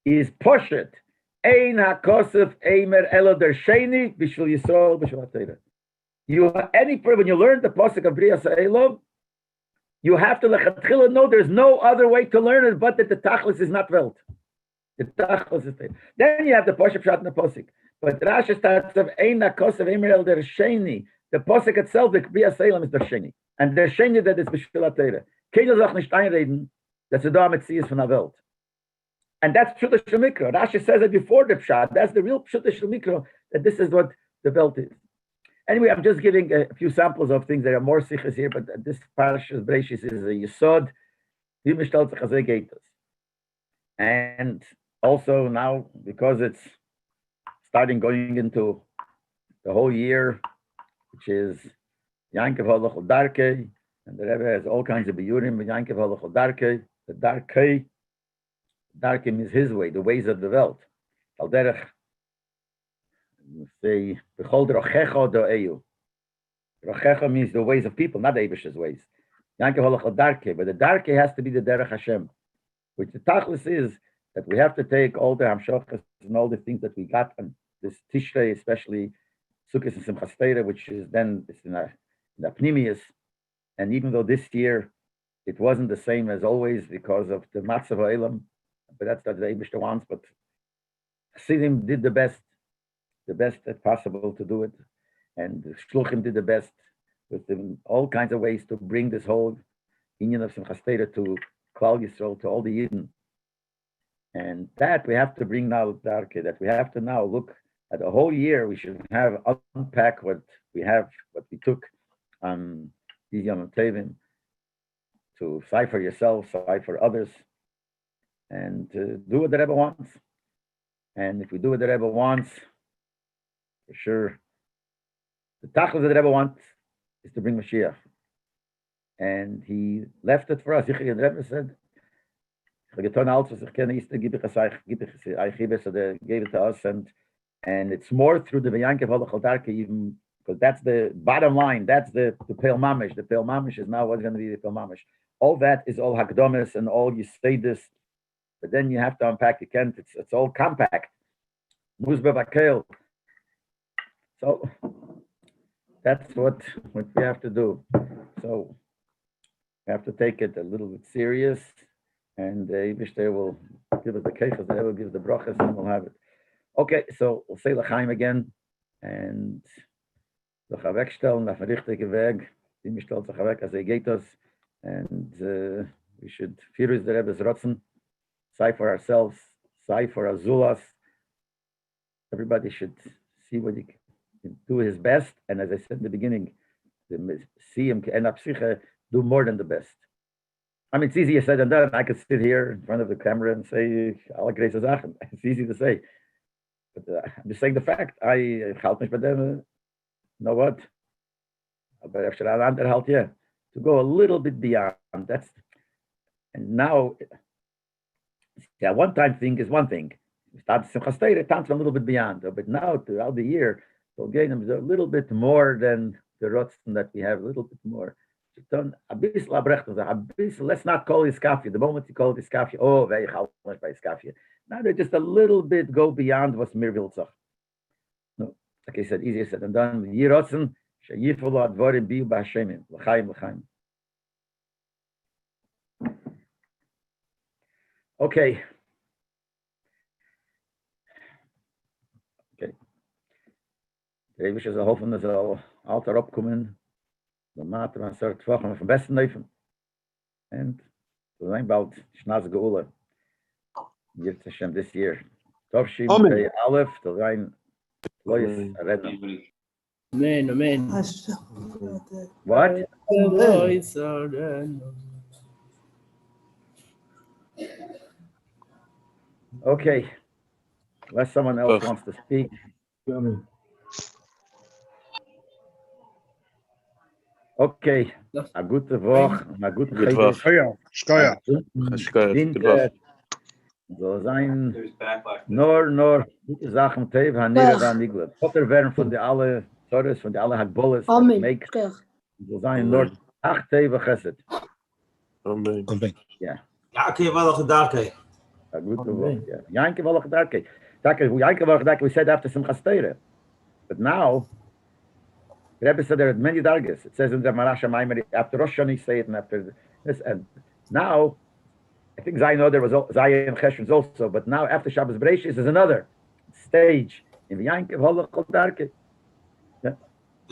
is poshet ein hakosev eimer eloder sheni b'shul Yisrael b'shul Atera. When you learn the pasuk of Bria Sa'elov, you have to lechatchila know there's no other way to learn it but that the tachlis is not Welt. The tachlis is there. Then you have the poshet pshat in the pasuk. But Rashi starts of ein hakosev eimer eloder sheni. The pasuk itself, the Bria Sa'elov is the sheni. And the sheni that is b'shul Atera. Keiner sagt nicht einreden, dass du da mit sie ist von der Welt. And that's Pshuta Shel Mikra. Rashi says it before the Pshat. That's the real Pshuta Shel Mikra, that this is what the Welt is. Anyway, I'm just giving a few samples of things. There are more sichas here, but this Parashas Bereishis is a Yisod. And also now, because it's starting going into the whole year, which is Yankev Halachol Darkei, and the Rebbe has all kinds of biyurim with Yankev Halachol Darkei, the Darkei. Darkim is his way, the ways of the Welt. Al derech, say, b'chol drochecha do'eyu. Drochecha means the ways of people, not Eibish's ways. Yankev halachal darke, but the darke has to be the derech Hashem, which the tachlis is that we have to take all the hamshachas and all the things that we got on this Tishrei, especially Sukkot and Simchas Torah, which is then it's in the Pnimius. And even though this year it wasn't the same as always because of the Matzav Ha'elam, but that's what the Eibishter wants. But Chassidim did the best that's possible to do it, and the Shluchim did the best with them, all kinds of ways to bring this whole union of Simchas Torah to Klal Yisrael, to all the Yidden. And that we have to bring now, Darke, that we have to now look at the whole year. We should have unpack what we have, what we took on these Yom Tovim, to fight for yourself, fight for others, and to do what the Rebbe wants. And if we do what the Rebbe wants, for sure, the tachlis that the Rebbe wants is to bring Mashiach. And he left it for us. The Rebbe said, so they gave it to us, and it's more through the V'yankev Halachal Darkei, even because that's the bottom line. That's the Peil Mamish. The Peil Mamish is now what's going to be the Peil Mamish. All that is all Hakdomis and all you say this. But then you have to unpack. You can't. It's all compact. So that's what we have to do. So we have to take it a little bit serious, and Yibishter will give us the keichas, they will give the brachas, and we'll have it. Okay, so we'll say l'chaim again, and the chavek stellen auf den richtigen Weg. Die stellt sich weg, as geht us, and we should fear the Rebbe's rotzen. Say for ourselves, say for Azulas. Everybody should see what he can do his best. And as I said in the beginning, see him and Psiche do more than the best. I mean, it's easier said than done. I could sit here in front of the camera and say, alle Grace Sachen. It's easy to say. But I'm just saying the fact. I help me, but then, you know what? But after that, help to go a little bit beyond. That's, and now, yeah, one time thing is one thing. Start Simchas Torah, a little bit beyond. But now, throughout the year, so again, a little bit more than the rotzen that we have, a little bit more. Let's not call it iskafia. The moment you call it iskafia, oh, very chalmach by iskafia. Now they just a little bit go beyond what's mir wiltzach. No, like I said, easier said than done. Yirotzen sheyifolu advarim biu b'hashemim l'chaim l'chaim. Okay. Der Eibische soll hoffen, dass Alter abkommen. The matter of certain Wochen from besten Neufen. And so sein bald Schnaz Geula. Yitzhak Hashem this year. Tovshim Pei Aleph, to sein Lois Arena. Amen, amen. What? Okay. Unless someone else wants to speak. Okay, a gute Woche, a gute Chodesh. So sein nur gute Sachen Tev Hanira Vaniglet. Potter werden von der alle Torres, von der alle Hagbolles make. So sein nur 8 Tev Chesed. Amen. Ja. Yaakov Walach Darkei. A gute Woche. Yeah. Yankee Walach Darkei. Yankee Walach Darkei, we said after Simchas Torah. But now, the Rebbe said there are many dargis. It says in the Marasha Maimeri, after Rosh Hashanah, say it, and after this. And now, I think Zion there was Zion Cheshvan also, but now after Shabbos Bereishis is another stage in the Yankiv Holachol Darke. The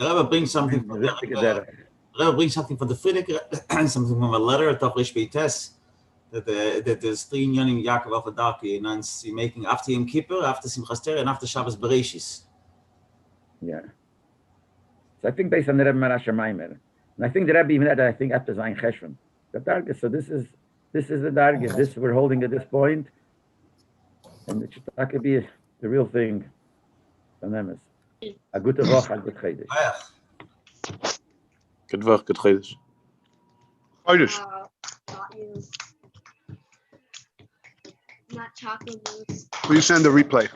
Rebbe brings something from the Frierdiker, something from a letter of Rish Beites, that there's 3 Yonim Yaakov of Darke, and then making after Yom Kippur, after Simchas Torah, and after Shabbos Bereishis. Yeah. So I think based on the Rebbe Marasha Maimer, and I think the Rebbe even had, I think after Zayin Cheshvan, the Dargis. So this is the Dargis. This we're holding at this point, and it should that could be the real thing. A good Woche, a good Chodesh. Good Woche, good Chodesh. Chodesh. Not chocolate mousse. Please send a replay.